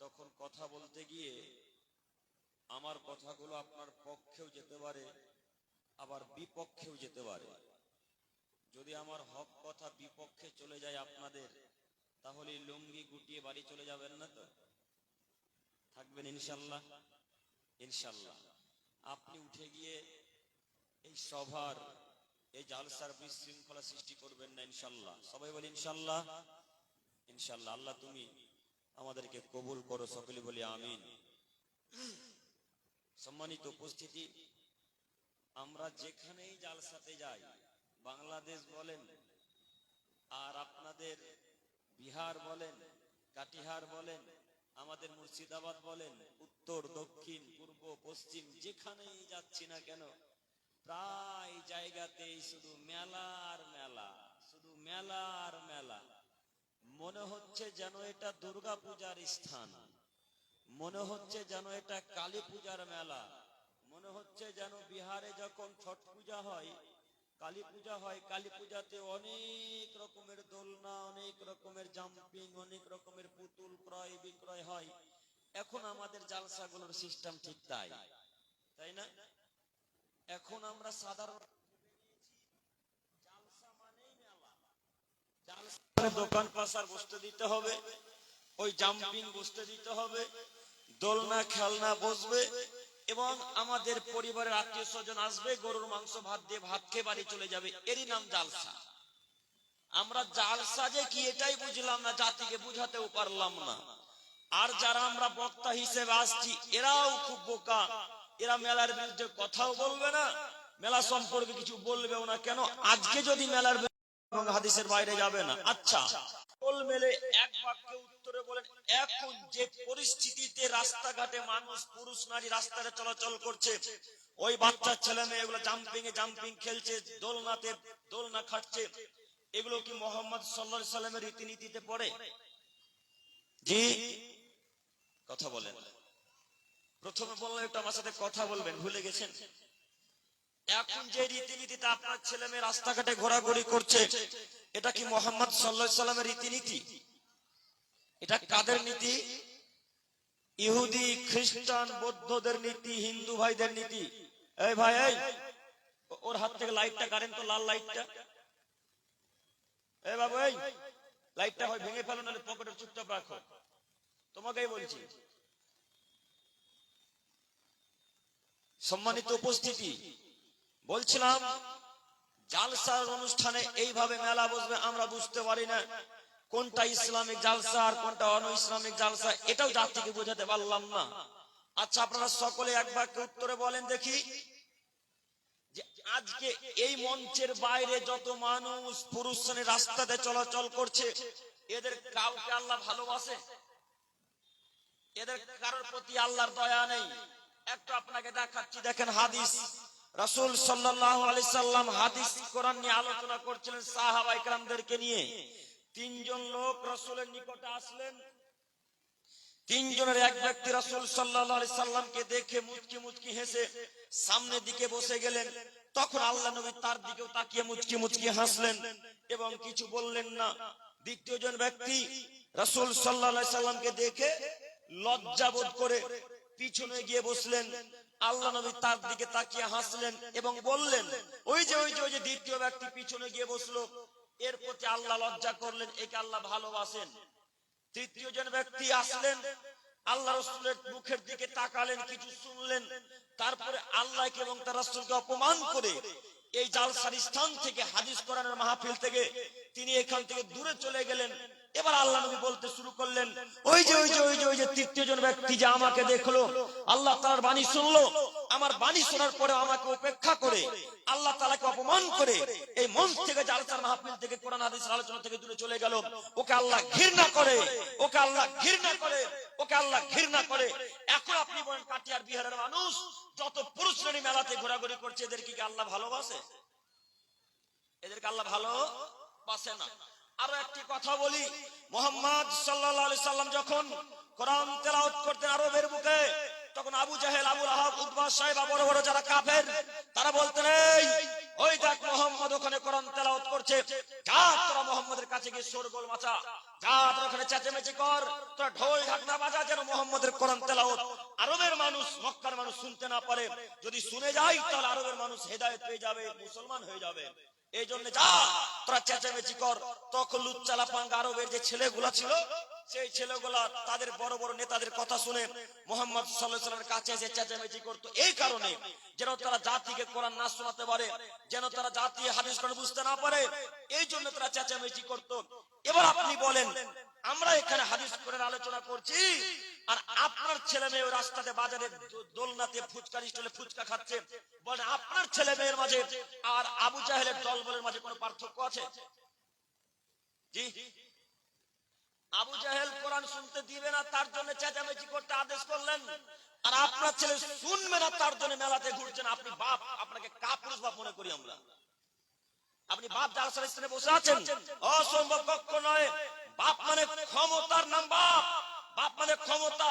তখন কথা বলতে গিয়ে আমার কথাগুলো আপনার পক্ষেও যেতে পারে, আবার বিপক্ষেও যেতে পারে। যদি আমার হক কথা বিপক্ষে চলে যায় আপনাদের, তাহলে লুঙ্গি গুটিয়ে বাড়ি চলে যাবেন না তো? থাকবেন ইনশাল্লাহ? ইনশাল্লাহ। আপনি উঠে গিয়ে এই সভার, এই জালসার বিশৃঙ্খলা সৃষ্টি করবেন না ইনশাল্লাহ। সবাই বলি ইনশাল্লাহ। ইনশাল্লাহ। আল্লাহ তুমি আমাদেরকে কবুল করো, সকলে বলি আমিন। সম্মানিত উপস্থিতি, আমরা যেখানেই জালসাতে যাই, বাংলাদেশ বলেন আর আপনাদের বিহার বলেন, কাটিহার বলেন, আমাদের মুর্শিদাবাদ বলেন, উত্তর দক্ষিণ পূর্ব পশ্চিম যেখানেই যাচ্ছি না কেন, প্রায় জায়গাতেই শুধু মেলা আর মেলা, শুধু মেলা আর মেলা। মনে হচ্ছে যেন এটা দুর্গা পূজার স্থান, মনে হচ্ছে যেন এটা কালী পূজার মেলা, মনে হচ্ছে যেন বিহারে যখন ছট পূজা হয়, কালী পূজা হয়, কালী পূজাতে অনেক রকমের দোলনা, অনেক রকমের জাম্পিং, অনেক রকমের পুতুল ক্রয় বিক্রয় হয়। এখন আমাদের জালসাগুলোর সিস্টেম ঠিক তাই, তাই না? এখন আমরা সাধারণ জালসা মানেই মেলা, জালসা দোকান পাশার বসতে দিতে হবে, ওই জাম্পিং বসতে দিতে হবে, দোলনা খেলনা বসবে, এবং আমাদের পরিবারের আত্মীয় স্বজন আসবে, গরুর মাংস ভাত দিয়ে ভাত খেয়ে বাড়ি চলে যাবে, এরই নাম জালসা। আমরা জালসা যে কি এটাই বুঝলাম না, জাতিকে বুঝাতেও পারলাম না। আর যারা আমরা বক্তা হিসেবে আসছি, এরাও খুব বোকা। এরা মেলার বিরুদ্ধে কথাও বলবে না, মেলা সম্পর্কে কিছু বলবেও না। কেন? আজকে যদি মেলার হাদিসের বাইরে যাবে না। আচ্ছা, কোল মেলে এক বাক্যে উত্তরে বলেন, এখন যে পরিস্থিতিতে রাস্তাঘাটে মানুষ, পুরুষ নারী রাস্তায় চলাচল করছে, ওই বাচ্চা ছেলে মেয়ে এগুলো জাম্পিং খেলছে, দোলনাতে দোলনা খাটছে, এগুলো কি মোহাম্মদ সাল্লাল্লাহু আলাইহি সাল্লামের রীতিনীতিতে পড়ে? জি, কথা বলেন। প্রথমে বললাম একটু আমার সাথে কথা বলবেন, ভুলে গেছেন? এখন যে রীতিনীতিতে আপনার ছেলে মেয়ে রাস্তাঘাটে ঘোরাঘুরি করছে, এটা কি মোহাম্মদ সাল্লাল্লাহু আলাইহি সাল্লামের রীতিনীতি? এটা কাদের নীতি? ইহুদি, খ্রিস্টান, বৌদ্ধদের নীতি, হিন্দু ভাইদের নীতি। এই ভাই, এই ওর হাত থেকে লাইটটা কারেন তো, লাল লাইটটা। এই বাবু, এই লাইটটা হয় ভেঙে ফেলো, নাহলে পকেটে চুপচাপ রাখো, তোমাকেই বলছি। সম্মানিত উপস্থিতি, বলছিলাম জালসার অনুষ্ঠানে এইভাবে মেলা বসবে, আমরা বুঝতে পারি না কোনটা ইসলামিক জালসা আর কোনটা অন ইসলামিক জালসা, এটাও জাতিকে বোঝাতে পারলাম না। আচ্ছা, আপনারা সকলে এক বাক্যে উত্তরে বলেন দেখি, যে আজকে এই মঞ্চের বাইরে যত মানুষ, পুরুষ শ্রেণী রাস্তাতে চলাচল করছে, এদের কাউকে আল্লাহ ভালোবাসে? এদের কারোর প্রতি আল্লাহর দয়া নেই? একটু আপনাকে দেখাচ্ছি, দেখেন হাদিস। রাসূল সাল্লাল্লাহু আলাইহি সাল্লাম হাদিস কোরআন নিয়ে আলোচনা করছিলেন সাহাবায়ে কেরামদেরকে নিয়ে। তিনজন লোক রাসূলের নিকটে আসলেন। তিনজনের এক ব্যক্তি রাসূল সাল্লাল্লাহু আলাইহি সাল্লামকে দেখে মুচকি মুচকি হেসে সামনের দিকে বসে গেলেন। তখন আল্লাহ নবী তার দিকেও তাকিয়ে মুচকি মুচকি হাসলেন এবং কিছু বললেন না। দ্বিতীয় জন ব্যক্তি রাসূল সাল্লাল্লাহু আলাইহি সাল্লামকে দেখে লজ্জা বোধ করে পিছনে গিয়ে বসলেন। আল্লাহ নবী তার দিকে তাকিয়ে হাসলেন এবং বললেন, ওই যে দ্বিতীয় ব্যক্তি পিছনে গিয়ে বসলো, এর প্রতি আল্লাহ লজ্জা করলেন, একে আল্লাহ ভালোবাসেন। তৃতীয় জন ব্যক্তি আসলেন, আল্লাহ রাসূলের মুখের দিকে তাকালেন, কিছু শুনলেন, তারপরে আল্লাহকে এবং তার রাসূলকে অপমান করে এই জালসার স্থান থেকে, হাদিস কোরআনের মাহফিল থেকে তিনি এখান থেকে দূরে চলে গেলেন। এবার আল্লাহ নবী বলতে শুরু করলেন, ওই যে তৃতীয় জন ব্যক্তি যে আমাকে দেখলো, আল্লাহ তাআলার বাণী শুনলো, আমার বাণী শোনার পরে আমাকে উপেক্ষা করে, আল্লাহ তাআলাকে অপমান করে এই মঞ্চ থেকে, জালসার মাহফিল থেকে, কোরআন হাদিসের আলোচনা থেকে দূরে চলে গেল, ওকে আল্লাহ ঘৃণা করে, ওকে আল্লাহ ঘৃণা করে, ওকে আল্লাহ ঘৃণা করে। এখন আপনি বলেন, কাটিয়ার বিহারের মানুষ যত পুরুষ শ্রেণী মেলাতে ঘোরাঘুরি করছে, এদেরকে কি আল্লাহ ভালোবাসে? এদেরকে আল্লাহ ভালোবাসে না। আরো একটি কথা বলি, মুহাম্মদ সাল্লাল্লাহু আলাইহি সাল্লাম যখন কোরআন তেলাওয়াত করতেন আরবের বুকে, তখন আবু জাহেল, আবু লাহাব, উতবা, সাইবা, বড় বড় যারা কাফের, তারা বলতেন, এই ওই দেখ মোহাম্মদ ওখানে কোরআন তেলাওয়াত করছে, যা তোরা মোহাম্মদের কাছে গিয়ে শোরগোল মাচা, যা তোরা ওখানে চেঁচামেচি কর, তোরা ঢোল ঢাকনা বাজা, যেন মোহাম্মদের কোরআন তেলাওয়াত আরবের মানুষ, মক্কার মানুষ শুনতে না পারে। যদি শুনে যায় তাহলে আরবের মানুষ হেদায়েত পেয়ে যাবে, মুসলমান হয়ে যাবে। এই জন্য যা তোরা চেঁচামেচি কর। তখন লুচ্চা লাফাঙ্গা আরবের যে ছেলেগুলা ছিল, সেই ছেলেগুলা তাদের বড় বড় নেতাদের কথা শুনে মুহাম্মদ সাল্লাল্লাহু আলাইহি ওয়াসাল্লামের কাছে এসে চেঁচামেচি করতো, এই কারণে যেন তারা জাতিকে কোরআন না শোনাতে পারে, যেন তারা জাতি হাদিস কোরআন বুঝতে না পারে, এই জন্য তারা চেঁচামেচি করতো। এবার আপনি বলেন, আমরা এখানে হাদিস কোরআন আলোচনা করছি, আর আপনার ছেলে মেয়ে রাস্তাতে বাজারে দোলনাতে ফুচকা স্টলে ফুচকা খাচ্ছে, বলেন আপনার ছেলে মেয়ের মাঝে আর আবু জাহেলের দলবলের মাঝে কোনো পার্থক্য আছে? জি, আবু জাহেল কোরআন শুনতে দিবে না, তার জন্য চেঁচামেচি করতে আদেশ করলেন, আর আপনার ছেলে শুনবে না, তার জন্য মেলাতে ঘুরছেন। আপনি বাপ, আপনাকে কাপুরুষ বাপ মনে করি আমরা। আপনি বাপ যার স্থানে বসে আছেন, অসম্ভব কক্ষ নয়। বাপ মানে ক্ষমতার নাম বাপ, বাপ মানে ক্ষমতা।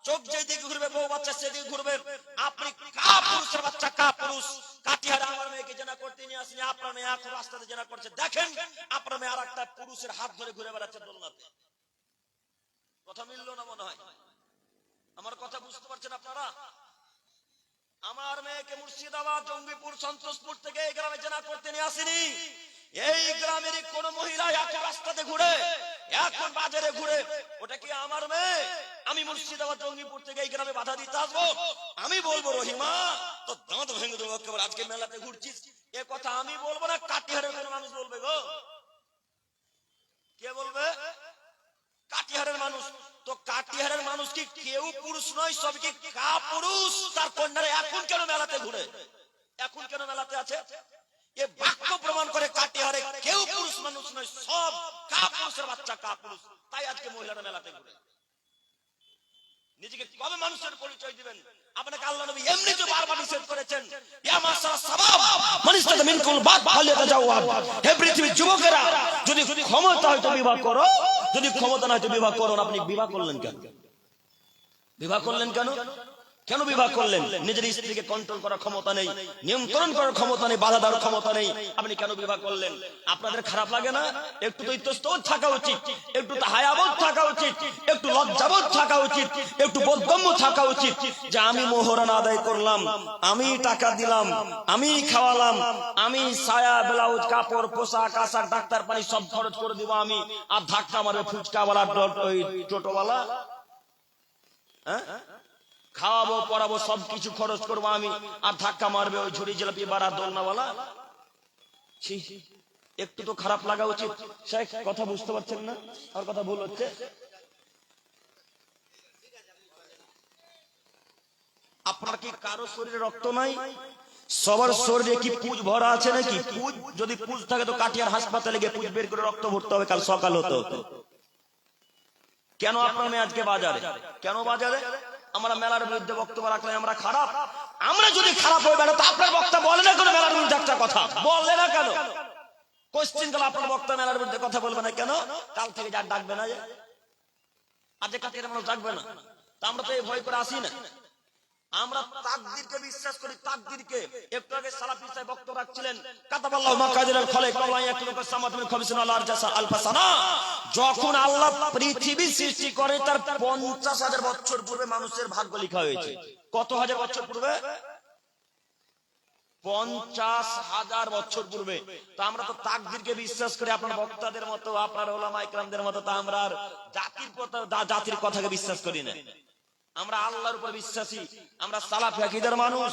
চোখ যেদিকে ঘুরবে, বউ বাচ্চা সেদিকে ঘুরবে। আপনি কাপুরুষের বাচ্চা, কাপুরুষ। কাটিহারে আমার মেয়েকে জেনা করতে নিয়ে আসেনি, আপনার মেয়ে এখন রাস্তাতে জেনা করছে। দেখেন আপনার মেয়ে আর একটা পুরুষের হাত ধরে ঘুরে বেড়াচ্ছে দোলনাতে। কথা মিললো না মনে হয়? আমার কথা বুঝতে পারছেন আপনারা? আমার মেয়েকে মুর্শিদাবাদ, জঙ্গিপুর, সন্তোষপুর থেকে এই গ্রামে জেনা করতে নিয়ে আসেনি। এই গ্রামেরই কোন মহিলা এখন রাস্তাতে ঘুরে, এখন বাজারে ঘুরে, ওটা কি আমার মেয়ে? আমি মুর্শিদাবাদ, জঙ্গিপুর থেকে এই গ্রামে বাধা দিতে আসবো? আমি বলবো রহিমা তো দাঁত ভেঙে দেবো, আজকে মেলাতে ঘুরছিস। এ কথা আমি বলবো না, কাটিহারের কোন মানুষ বলবে গো? কে বলবে? কাটিহারের মানুষ। তো কাটিহারের মানুষ কি কেউ পুরুষ নয়, সব কি কাপুরুষ? তার কন্যারা এখন কেন মেলাতে ঘুরে, এখন কেন মেলাতে আছে? এ বাক্য প্রমাণ করে কাটিহারে কেউ পুরুষ মানুষ নয়, সব কাপুরুষের বাচ্চা, কাপুরুষ। তাই আজকে মহিলারা মেলাতে ঘুরে। নিজেকে কবে মানুষের পরিচয় দিবেন? আপনাকে আল্লাহ নবী এমনিতে বারবার নিষেধ করেছেন, ইয়া মাশাআল্লাহ সাবাব মান ইসতাতা মিনকুল বাত ফালিয়াতাজাওয়াজ। হে পৃথিবীর যুবকেরা, যদি ক্ষমতা হয় তো বিবাহ করো, যদি ক্ষমতা না হয় তো বিবাহ করো না। আপনি বিবাহ করলেন কেন? বিবাহ করলেন কেন? কেন বিবাহ করলেন? নিজের স্ত্রীকে কন্ট্রোল করার ক্ষমতা নেই, নিয়ন্ত্রণ করার ক্ষমতা নেই, বাধা দেওয়ার ক্ষমতা নেই, আপনি কেন বিবাহ করলেন? আপনাদের খারাপ লাগে না? একটু তো ইতস্তত থাকা উচিত, একটু তো হায়াবোধ থাকা উচিত, একটু লজ্জাবোধ থাকা উচিত, একটু বোধগম্য থাকা উচিত, যে আমি মোহরানা আদায় করলাম, আমি টাকা দিলাম, আমি খাওয়ালাম, আমি সায়া, ব্লাউজ, কাপড়, পোশাক আশাক, ডাক্তার পানি সব খরচ করে দিব আমি, আর ধাক্কা মারবে ফুচকাওয়ালা, ওই টোটোওয়ালা, হ্যাঁ, খাওয়াবো, পড়াবো, সবকিছু খরচ করবো আমি, আর ধাক্কা মারবে ওই ঝুড়ি জিলাপি বাড়া দোলনাওয়ালা। একটু তো খারাপ লাগা উচিত। শেখ কথা বুঝতে পারছেন না? আর কথা ভুল হচ্ছে। আপনার কি কারো শরীরে রক্ত নাই? সবার শরীরে কি পুজ ভরা আছে নাকি? পুজ যদি পুজ থাকে তো কাটিয়ার হাসপাতালে গিয়ে পুজ বের করে রক্ত ভরতে হবে, কাল সকাল হতে হতো। কেন আপনার মেয়ে আজকে বাজারে? কেন বাজারে? আমরা মেলার বিরুদ্ধে বক্তব্য রাখলে আমরা খারাপ? আমরা যদি খারাপ হয়ে বেড়াতো আপনার বক্তা বলে না কেন মেলার বিরুদ্ধে একটা কথা বললে না কেন? কোশ্চিন কাল আপনার বক্তা মেলার বিরুদ্ধে কথা বলবে না কেন? কাল থেকে যার ডাকবে না, যে আজকে কাটিয়ে মানুষ ডাকবে না, তা আমরা তো এই ভয় করে আসি না। আমরা তাকদীরকে বিশ্বাস করি, তাকদীরকে। একটু আগে সালাফি সাহেব বক্তব্য রাখছিলেন, কাতাবাল্লাহু মাকাদিরাল খালাইক ওয়া লা ইয়াকুলু সামাতু মিন খাবিসিন আল আরজাসা আলফাসানা। যখন আল্লাহ পৃথিবী সৃষ্টি করে তার 50,000 বছর পূর্বে মানুষের ভাগ্য লেখা হয়েছে। কত হাজার বছর পূর্বে? 50,000 বছর পূর্বে। তো আমরা তো তাকদীরকে বিশ্বাস করি আপনার বক্তাদের মতো, আপনার উলামায়ে কেরামদের মতো। তা আমরা আর জাতির কথাকে বিশ্বাস করি না। আমরা আল্লাহর উপর বিশ্বাসী, আমরা সালাফি আকীদার মানুষ,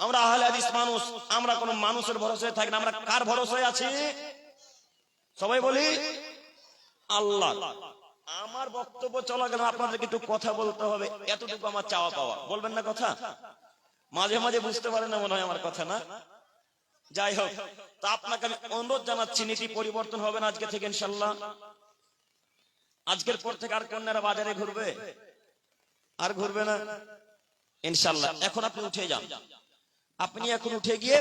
আমরা আহলে হাদিস মানুষ। আমরা কোন মানুষের ভরসায় থাকি না। আমরা কার ভরসায় আছি? সবাই বলি আল্লাহ। আমার বক্তব্য চলা গেল, আপনাদেরকে একটু কথা বলতে হবে, এতটুকু আমার চাওয়া পাওয়া। বলবেন না কথা? মাঝে মাঝে বুঝতে পারেন না মনে হয় আমার কথা, না? যাই হোক, তা আপনাকে আমি অনুরোধ জানাচ্ছি, নীতি পরিবর্তন হবে না আজকে থেকে ইনশাআল্লাহ। আজকের পর থেকে আর কন্যারা বাজারে ঘুরবে? আর ঘুরবে না ইনশাআল্লাহ। এখন আপনি উঠে যান, আপনি এখন উঠে গিয়ে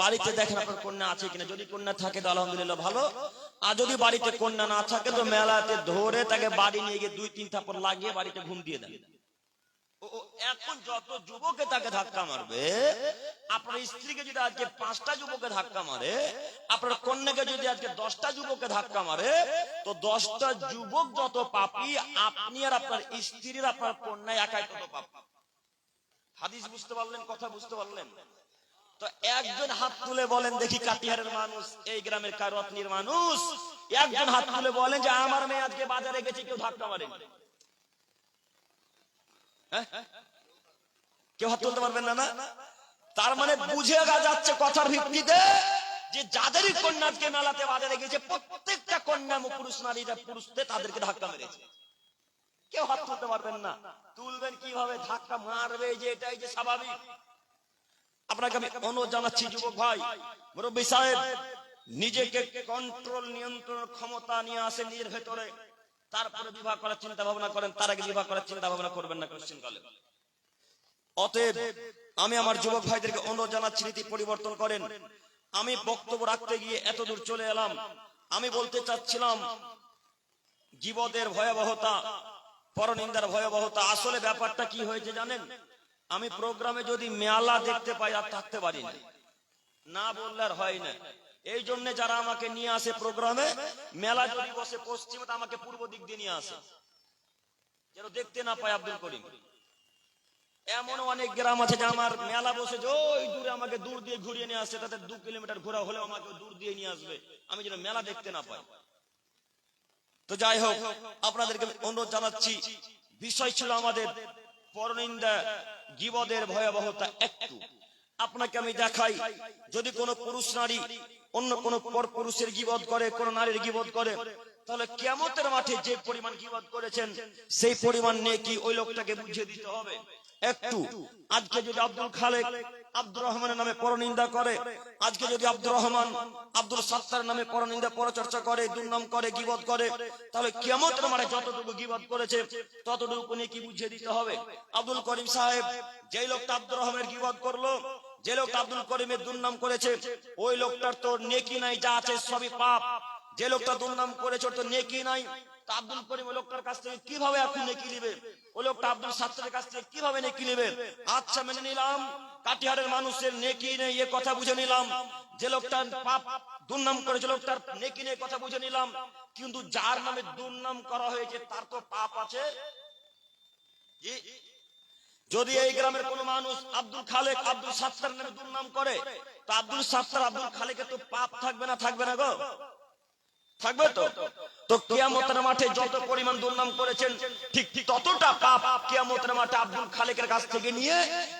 বাড়িতে দেখেন আপনার কন্যা আছে কিনা। যদি কন্যা থাকে তো আলহামদুলিল্লাহ ভালো, আর যদি বাড়িতে কন্যা না থাকে তো মেলাতে ধরে তাকে বাড়ি নিয়ে গিয়ে 2-3 থাপ্পড় লাগিয়ে বাড়িতে ঘুম দিয়ে দেন। এখন যত যুবকে তাকে ধাক্কা মারবে, আপনার স্ত্রীকে যদি আজকে 5টা যুবকে ধাক্কা মারে, আপনার কন্যাকে যদি আজকে 10টা যুবকে ধাক্কা মারে, তো 10টা যুবক যত পাপী, আপনি আর আপনার স্ত্রীর আপনার কন্যা একাই তত পাপী। হাদিস বুঝতে পারলেন? কথা বুঝতে পারলেন? তো একজন হাত তুলে বলেন দেখি, কাটিহারের মানুষ, এই গ্রামের কারওয়াতনির মানুষ, একজন হাত তুলে বলেন যে আমার মেয়ে আজকে বাজারে গেছে, কেউ ধাক্কা মারেনি। কেউ হাত তুলতে পারবেন না? না, তার মানে বুঝে যাচ্ছে কথার ভিত্তিতে যে যাদেরই কন্যা আজকে মেলাতে বাজারে গেছে, প্রত্যেকটা কন্যা পুরুষ নারীরা পুরুষদের তাদেরকে ধাক্কা মেরেছে। কেউ হাত তুলতে পারবেন না। তুলবেন কিভাবে? ধাক্কা মারবে, যে এটাই যে স্বাভাবিক। আপনাকে আমি অনুরোধ জানাচ্ছি যুবক ভাই, মুরব্বী সাহেব, নিজেকে কন্ট্রোল, নিয়ন্ত্রণ ক্ষমতা নিয়ে আসেন নিজের ভেতরে, তারপরে বিবাহ করার চিন্তা ভাবনা করেন। তার আগে বিবাহ করার চিন্তা ভাবনা করবেন না কোশ্চেন কালে। অতএব আমি আমার যুবক ভাইদেরকে অনুরোধ জানাচ্ছি, নীতি পরিবর্তন করেন। আমি বক্তব্য রাখতে গিয়ে এতদূর চলে এলাম। আমি বলতে চাচ্ছিলাম গীবতের ভয়াবহতা, পরনিন্দার ভয়াবহতা। আসলে ব্যাপারটা কি হয়েছে জানেন? আমি প্রোগ্রামে যদি মেলা দেখতে পাই আর থাকতে পারি না, না বললে আর হয় না। এই জন্য যারা আমাকে নিয়ে আসে প্রোগ্রামে, মেলা যদি বসে পশ্চিমে, তো আমাকে পূর্ব দিক দিয়ে নিয়ে আসে, যেন দেখতে না পায় আব্দুল করিম। এমন অনেক গ্রাম আছে যে আমার মেলা বসে যে ওই দূরে আমাকে দূর দিয়ে ঘুরিয়ে নিয়ে আসে, তাদের 2 কিলোমিটার ঘোরা হলেও আমাকে দূর দিয়ে নিয়ে আসবে, আমি যেন মেলা দেখতে না পাই। তো যাই হোক, আপনাদেরকে অনুরোধ জানাচ্ছি, বিষয় ছিল আমাদের পরনিন্দা, গীবতের ভয়াবহতা। একটু আপনাকে আমি দেখাই, যদি কোনো পুরুষ নারী অন্য কোনো পর পুরুষের গীবত করে, কোন নারীর গীবত করে, তাহলে কিয়ামতের মাঠে যে পরিমাণ গীবত করেছেন সেই পরিমাণ নেকি ওই লোকটাকে বুঝিয়ে দিতে হবে। একটু আজকে যদি আব্দুল খালেক আব্দুর রহমানের নামে পরনিন্দা করে, আজকে যদি আব্দুর রহমান আব্দুল সাত্তার নামে পরনিন্দা, পরচর্চা করে, দুর্নাম করে, গীবত করে, তাহলে কিয়ামতের মাঠে যতটুকু গীবত করেছে ততটুকু নেকি বুঝিয়ে দিতে হবে। আব্দুল করিম সাহেব, যেই লোকটা আব্দুর রহমানের গীবত করলো, যে লোকটা আব্দুল করিমের দুর্নাম করেছে, ওই লোকটার তো নেকি নাই, যা আছে সবই পাপ। যে লোকটা দুর্নাম করেছে ওর তো নেকি নাই, তা আব্দুল করিম ওই লোকটার কাছ থেকে কিভাবে এখন নেকি নেবে? ওই লোকটা আব্দুল সাত্তারের কাছ থেকে কিভাবে নেকি নেবে? আচ্ছা, মেনে নিলাম কাটিহারের মানুষের নেকি নেই, এ কথা বুঝে নিলাম। যে লোকটার পাপ দুর্নাম করেছে লোকটার নেকি নেই, কথা বুঝে নিলাম। কিন্তু যার নামে দুর্নাম করা হয়েছে তার তো পাপ আছে। যদি এই গ্রামের কোন মানুষ আব্দুল খালেক আব্দুল সাত্তার নামে দুর্নাম করে, তো আব্দুল সাত্তার আব্দুল খালেকের তো পাপ থাকবে না? থাকবে না গো? থাকবে তো। তো কিয়ামতের মাঠে যত পরিমাণ দুর্নাম করেছেন, ঠিক ততটা পাপ কিয়ামতের মাঠে আব্দুল খালেকের কাছ থেকে নিয়ে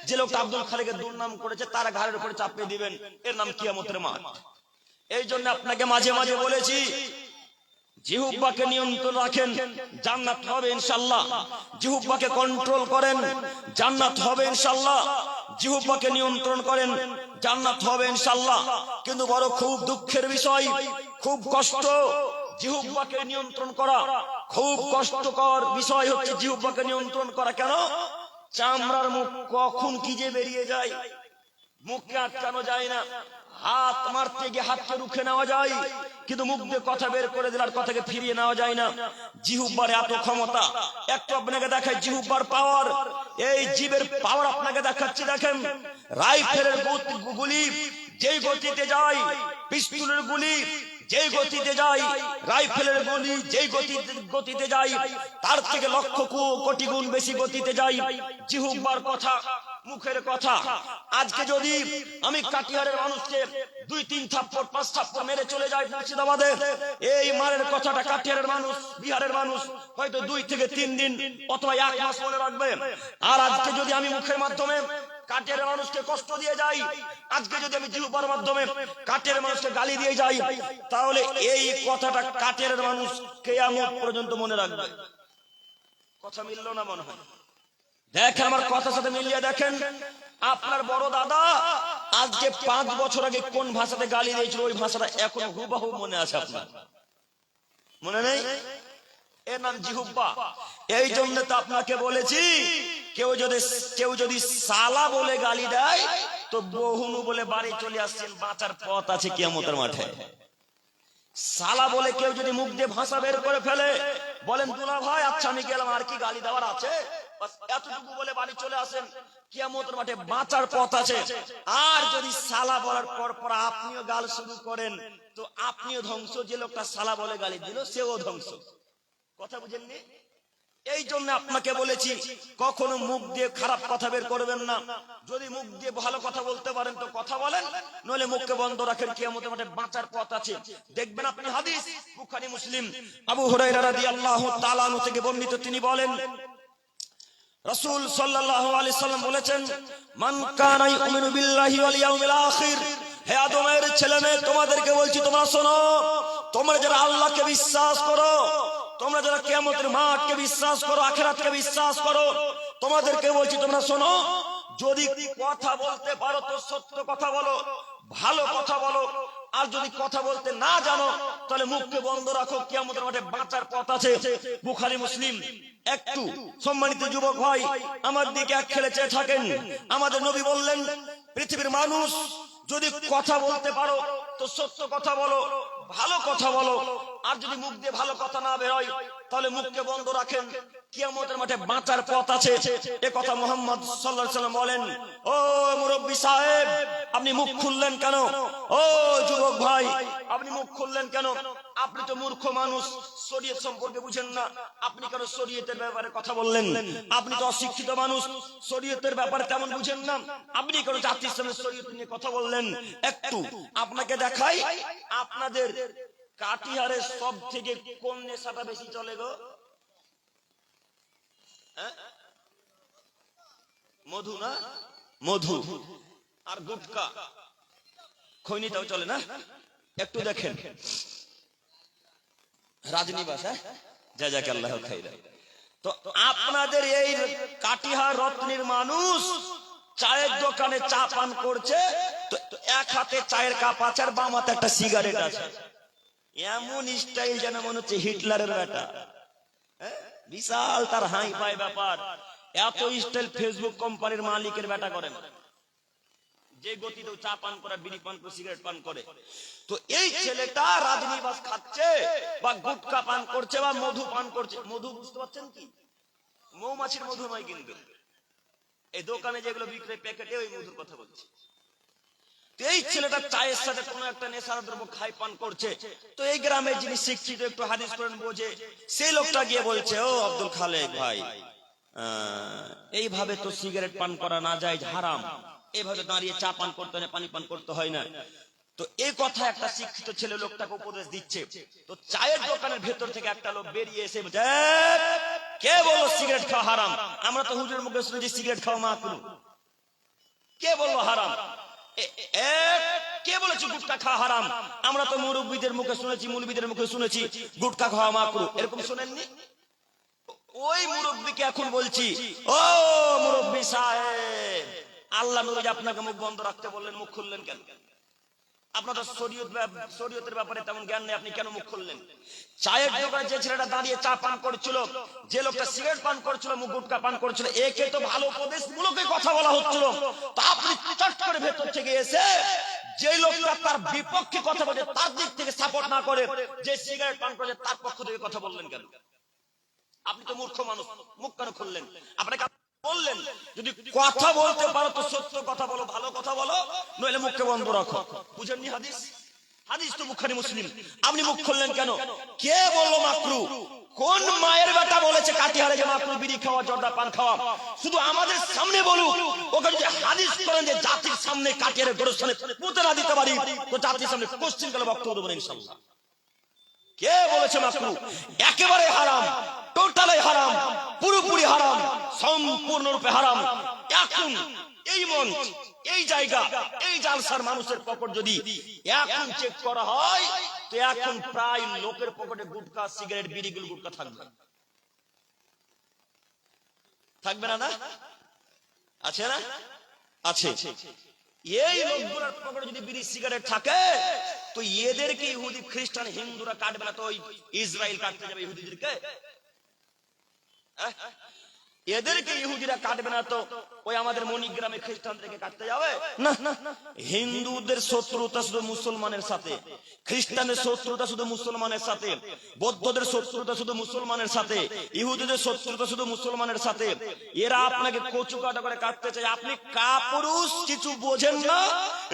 যে লোকটা আব্দুল খালেকের দুর্নাম করেছে তার ঘাড়ের উপরে চাপিয়ে দিবেন। এর নাম কিয়ামতের মাঠ। এই জন্য আপনাকে মাঝে মাঝে বলেছি, জিহ্বাকে নিয়ন্ত্রণ রাখেন, জান্নাত হবে ইনশাআল্লাহ। জিহ্বাকে কন্ট্রোল করেন, জান্নাত হবে ইনশাআল্লাহ। জিহ্বাকে নিয়ন্ত্রণ করেন, জান্নাত হবে ইনশাআল্লাহ। কিন্তু বড় খুব দুঃখের বিষয়, খুব কষ্ট, জিহ্বাকে নিয়ন্ত্রণ করা খুব কষ্টকর বিষয় হচ্ছে জিহ্বাকে নিয়ন্ত্রণ করা। কেন? চামড়ার মুখ কখন কি যে বেরিয়ে যায়, মুখকে আটকানো যায় না। হাত মারতে গিয়ে হাতকে রুখে নেওয়া যায়, কিন্তু মুখ দিয়ে কথা বের করে দিলে আর কথাকে ফিরিয়ে নেওয়া যায় না। জিহ্বার এত ক্ষমতা। একটু আপনাকে দেখাই জিহ্বার পাওয়ার, এই জীবের পাওয়ার আপনাকে দেখাচ্ছি। দেখেন, রাইফেলের গুলি যেই গতিতে যায়, পিস্তলের গুলি যেই গতিতে যায়, রাইফেলের গুলি যেই গতিতে যায়, তার থেকে লক্ষ কোটি গুণ বেশি গতিতে যায় জিহ্বার কথা, মুখের কথা। আজকে যদি আমি কাটিহারের মানুষকে 2-3 থাপ্পড় 5 থাপ্পড় মেরে চলে যাই মুর্শিদাবাদে, এই মারের কথাটা কাটিহারের মানুষ, বিহারের মানুষ হয়তো 2 থেকে 3 দিন অথবা 1 মাস মনে রাখবে। আর আজকে যদি আমি মুখের মাধ্যমে কাটিহারের মানুষকে কষ্ট দিয়ে যাই, আজকে যদি আমি জিহ্বার মাধ্যমে কাটিহারের মানুষকে গালি দিয়ে যাই, তাহলে এই কথাটা কাটিহারের মানুষ কিয়ামত পর্যন্ত মনে রাখবে। কথা মিলল না মনে হয়? দেখেন, আমার কথার সাথে মিলিয়ে দেখেন, আপনার বড় দাদা আজকে 5 বছর আগে কোন ভাষাতে গালি দিয়েছিল, ওই ভাষাটা এখনো হুবহু মনে আছে। আপনার মনে নেই? এর নাম জিহ্বা। এই জন্য তো আপনাকে বলেছি, কেউ যদি সালা বলে গালি দেয়, তো বহুনু বলে বাড়ি চলে আসছেন, বাঁচার পথ আছে কিয়ামতের মাঠে। সালা বলে কেউ যদি মুখ দিয়ে ভাষা বের করে ফেলে, বলেন দুলা ভাই আচ্ছা আমি গেলাম, আর কি গালি দেওয়ার আছে? বাস এতটুকু বলে বাড়ি চলে আসেন, কিয়ামতের মাঠে বাঁচার পথ আছে। আর যদি সালা বলার পর পর আপনিও গাল শুরু করেন তো আপনিও ধ্বংস, যে লোকটা সালা বলে গালি দিল সেও ধ্বংস। কথা বুঝেননি? এই জন্য আপনাকে বলেছি কখনো মুখ দিয়ে খারাপ কথা বের করবেন না। যদি মুখ দিয়ে ভালো কথা বলতে পারেন তো কথা বলেন, নইলে মুখকে বন্ধ রাখেন, কিয়ামতের মাঠে বাঁচার পথ আছে। দেখবেন আপনি হাদিস বুখারী মুসলিম আবু হুরায়রা রাদিয়াল্লাহু তাআলা আনহু থেকে বর্ণিত, তিনি বলেন রাসূল সাল্লাল্লাহু আলাইহি সাল্লাম বলেছেন, মান কানা ইউমিনু বিল্লাহি ওয়াল ইয়াউমিল আখির। হে আদমের ছেলে মেয়ে, তোমাদেরকে বলছি তোমরা শোনো, তোমরা যারা আল্লাহকে বিশ্বাস করো, তোমরা যারা কিয়ামতের মাঠকে বিশ্বাস করো, আখিরাতকে বিশ্বাস করো, তোমাদেরকে বলছি তোমরা শোনো, যদি কথা বলতে পারো তো সত্য কথা বলো, ভালো কথা বলো। আর যদি কথা বলতে না জানো তাহলে মুখকে বন্ধ রাখো, কিয়ামতের মাঠে বাঁচার পথ আছে। বুখারী মুসলিম। একটু সম্মানিত যুবক ভাই আমার দিকে এক খেলে চেয়ে থাকেন। আমাদের নবী বললেন, পৃথিবীর মানুষ যদি কথা বলতে পারো তো সত্য কথা বলো, ভালো কথা বলো। আর যদি মুখ দিয়ে ভালো কথা না বের হয় তাহলে মুখকে বন্ধ রাখেন, কিয়ামতের মাঠে বাঁচার পথ আছে। এ কথা মুহাম্মদ সাল্লাল্লাহু আলাইহি ওয়াসাল্লাম বলেন। ও মুরব্বি সাহেব, আপনি মুখ খুললেন কেন? ও যুবক ভাই, আপনি মুখ খুললেন কেন? আপনি তো মূর্খ মানুষ, শরীয়ত সম্পর্কে বুঝেন না, আপনি কেন শরীয়তের ব্যাপারে কথা বললেন? আপনি তো অশিক্ষিত মানুষ, শরীয়তের ব্যাপারে তেমন বুঝেন না, আপনি কেন জাতির সামনে শরীয়ত নিয়ে কথা বললেন? একটু আপনাকে দেখাই, আপনাদের কাটিহারের সব থেকে কোন নেশাটা বেশি চলে গো? মধু না? মধু আর গুটকা, খৈনিটাও চলে না? একটু দেখেন রাজনিবাস, জাযাকাল্লাহু খাইরা। তো আপনাদের এই কাটিহার রত্নের মানুষ চায়ের দোকানে চা পান করছে, তো এক হাতে চায়ের কাপ আছে আর বাম হাতে একটা সিগারেট আছে। এমন স্টাইল যেন মনে হচ্ছে হিটলারের বেটা। বিশাল তার হাই ফাই ব্যাপার। এত স্টাইল ফেসবুক কোম্পানির মালিকের বেটা করেন, যে গতিতে চা পান করে, বিড়ি পান করে, সিগারেট পান করে। তো এই ছেলেটা রাজনিবাস খাচ্ছে বা গুটকা পান করছে বা মধু পান করছে। মধু বুঝতে পারছেন কি? মৌমাছির মধু নয় কিন্তু, এই দোকানে যেগুলো বিক্রি প্যাকেটে ওই মধুর কথা বলছে। এই ছেলেটা চায়ের সাথে কোন একটা নেশার দ্রব্য খাই পান করছে। তো এই গ্রামের যিনি শিক্ষিত, একটু হাদিস করেন বোঝে, সেই লোকটা গিয়ে বলছে, ও আব্দুল খালেক ভাই, এইভাবে তো সিগারেট পান করা না যায়, হারাম। এইভাবে দাঁড়িয়ে চা পান করতে হয় না, পানি পান করতে হয় না। তো এই কথা একটা শিক্ষিত ছেলে লোকটাকে উপদেশ দিচ্ছে। তো চায়ের দোকানের ভেতর থেকে একটা লোক বেরিয়ে এসে বলছে, কে বললো সিগারেট খাওয়া হারাম? আমরা তো হুজুরের মুখে শুনেছি সিগারেট খাওয়া মাকরুহ। কে বললো হারাম? কে বলেছে গুটকা খাওয়া হারাম? আমরা তো মুরব্বীদের মুখে শুনেছি, মুলবিদের মুখে শুনেছি গুটকা খাওয়া মাকরুহ। এরকম শুনেননি? ওই মুরব্বীকে এখন বলছি, ও মুরব্বী সাহেব, আল্লাহ নবী আপনাকে মুখ বন্ধ রাখতে বললেন, মুখ খুললেন কেন? আপনার তো শরীয়তের ব্যাপারে তেমন জ্ঞান নেই, আপনি কেন মুখ খুললেন? চায়ের দোকানে যে ছেলেটা দাঁড়িয়ে চা পান করছিল, যে লোকটা সিগারেট পান করছিল, মুখ গুটকা পান করছিল, একে তো ভালো উপদেশ মূলকে কথা বলা হচ্ছিল। তা আপনি চট করে ভেতর থেকে এসে যে লোকটা তার বিপক্ষে কথা বলে, তার দিক থেকে সাপোর্ট না করে যে সিগারেট পান করেছে তার পক্ষ থেকে কথা বললেন কেন? আপনি তো মূর্খ মানুষ, মুখ কেন খুললেন? আপনাকে বললেন যদি কথা বলতে পারো তো সত্য কথা বলো, ভালো কথা বলো, নইলে মুখকে বন্ধ রাখো। বুঝেননি হাদিস? হাদিস তো বুখারী মুসলিম। আপনি মুখ খুললেন কেন? কে বললো মাকরুহ? কোন মায়ের বেটা বলেছে কাটিহারে যে মাকরুহ বিড়ি খাওয়া, জর্দা পান খাওয়া? শুধু আমাদের সামনে বলুন, ওকে যদি হাদিস করেন যে জাতির সামনে কাটিহারে গোরস্থানে পুঁতে না দিতে পারি তো জাতির সামনে কোশ্চিন কালে বক্তব্য দেবেন ইনশাআল্লাহ। কে বলেছে মাকরুহ? একেবারে হারাম, টোটালি হারাম, পুরোপুরি হারাম, সম্পূর্ণরূপে হারাম। এখন এই মঞ্চ, এই জায়গা, এই জালসার মানুষের পকেট যদি এখন চেক করা হয় তো এখন প্রায় লোকের পকেটে গুটকা, সিগারেট, বিড়ি, গুটকা থাকবে। থাকবে না? না আছে না? আছে। এই লোকগুলোর পকেটে যদি বিড়ি, সিগারেট থাকে তো এদেরকে ইহুদি, খ্রিস্টান, হিন্দুরা কাটবে না তো ইসরায়েল কাটতে যাবে ইহুদিদেরকে? এদেরকে ইহুদিরা কাটবে না তো ওই আমাদের মণিগ্রামে খ্রিস্টানদেরকে কাটতে যাবে না। হিন্দুদের শত্রুতা শুধু মুসলমানের সাথে, খ্রিস্টানের শত্রুতা শুধু মুসলমানের সাথে, বৌদ্ধদের শত্রুতা শুধু মুসলমানের সাথে, ইহুদিদের শত্রুতা শুধু মুসলমানের সাথে। এরা আপনাকে কচু কাটা করে কাটতে চায়। আপনি কাপুরুষ, কিছু বোঝেন না,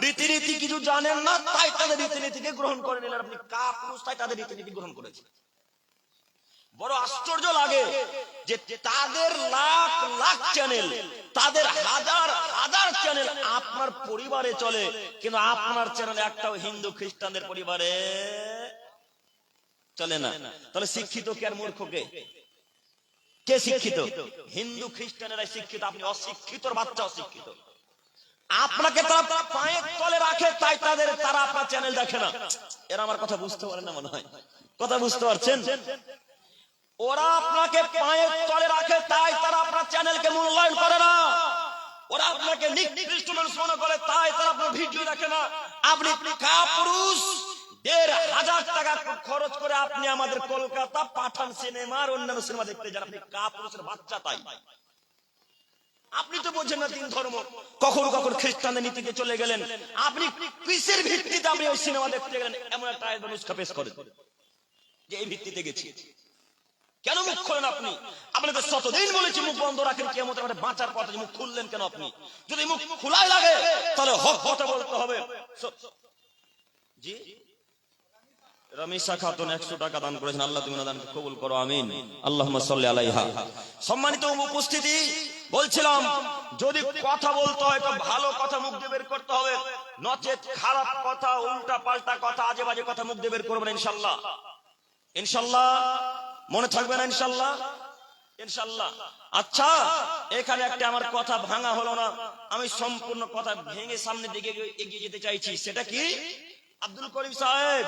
রীতিনীতি কিছু জানেন না, তাই তাদের রীতিনীতিকে গ্রহণ করে নিলেন। আপনি কাপুরুষ, তাই তাদের রীতিনীতি গ্রহণ করেছেন। বড় আশ্চর্য লাগে যে তাদের লাখ লাখ চ্যানেল, তাদের হাজার হাজার চ্যানেল আপনার পরিবারে চলে, কিন্তু আপনার চ্যানেল একটাও হিন্দু খ্রিস্টানদের পরিবারে চলে না। তাহলে শিক্ষিত কে আর মূর্খ কে? কে শিক্ষিত? হিন্দু খ্রিস্টানেরাই শিক্ষিত, আপনি অশিক্ষিতর বাচ্চা অশিক্ষিত। আপনাকে তারা পায়ের তলে রাখে, তাই তারা আপনার চ্যানেল দেখে না। এরা আমার কথা বুঝতে পারে না মনে হয়। কথা বুঝতে পারছেন? ওরা আপনাকে পায়ের তলে রাখে, তাই তারা আপনার চ্যানেলকে মূল্যায়ন করে না। ওরা আপনাকে নিকৃষ্ট মানুষ মনে করে, তাই তারা আপনার ভিডিও দেখে না। আপনি কাপুরুষ, ১,৫০০ টাকা খরচ করে আপনি আমাদের কলকাতা পাঠান সিনেমা আর অন্যান্য সিনেমা দেখতে যান। আপনি কাপুরুষের বাচ্চা। তাই আপনি তো বোঝেন না তিন ধর্ম। কখনো কখনো খ্রিস্টানদের নীতিতে চলে গেলেন, আপনি কিসের ভিত্তিতে আপনি ওই সিনেমা দেখতে গেলেন? এমন একটা অনুষ্কা পেশ করেন যে এই ভিত্তিতে গেছি। কেন মুখ খোলেন আপনি? আপনাদের শতদিন বলেছি মুখ বন্ধ রাখেন, কিয়ামতের মাঠে বাঁচার পথে মুখ খুললেন কেন আপনি? যদি মুখ খোলাই লাগে তাহলে হক কথা বলতে হবে। জি, রমিশা খাতুন 100 টাকা দান করেছেন। আল্লাহ তুমি দানকে কবুল করো, আমিন। আল্লাহুম্মা সাল্লি আলাইহা। সম্মানিত উপস্থিতি, বলছিলাম যদি কথা বলতে হয় তো ভালো কথা মুখ দিয়ে বের করতে হবে, নচেত খারাপ কথা, উল্টা পাল্টা কথা, আজে বাজে কথা মুখ দিয়ে বের করবেন ইনশাআল্লাহ। ইনশাআল্লাহ মনে থাকবে না? ইনশাআল্লাহ, ইনশাআল্লাহ। আচ্ছা, এখানে একটা আমার কথা ভাঙা হলো না, আমি সম্পূর্ণ কথা ভেঙে সামনের দিকে এগিয়ে যেতে চাইছি। সেটা কি? আব্দুল করিম সাহেব,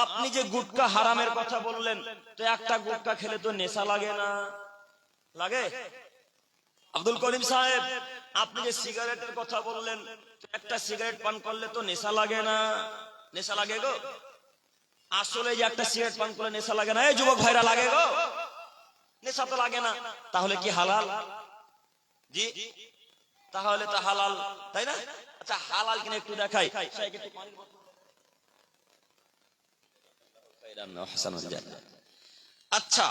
আপনি যে গুটকা হারামের কথা বললেন, তো একটা গুটকা খেলে তো নেশা লাগে না? লাগে? আব্দুল করিম সাহেব, আপনি যে সিগারেটের কথা বললেন, তো একটা সিগারেট পান করলে তো নেশা লাগে না? নেশা লাগে গো? আসলে যে একটা সিগারেট পান করলে নেশা লাগে না? এই যুবক ভাইরা, লাগে গো? নেশা তো লাগে না। তাহলে কি হালাল? জি, তাহলে তো হালাল, তাই না? আচ্ছা, হালাল কিনা একটু দেখাই। আচ্ছা,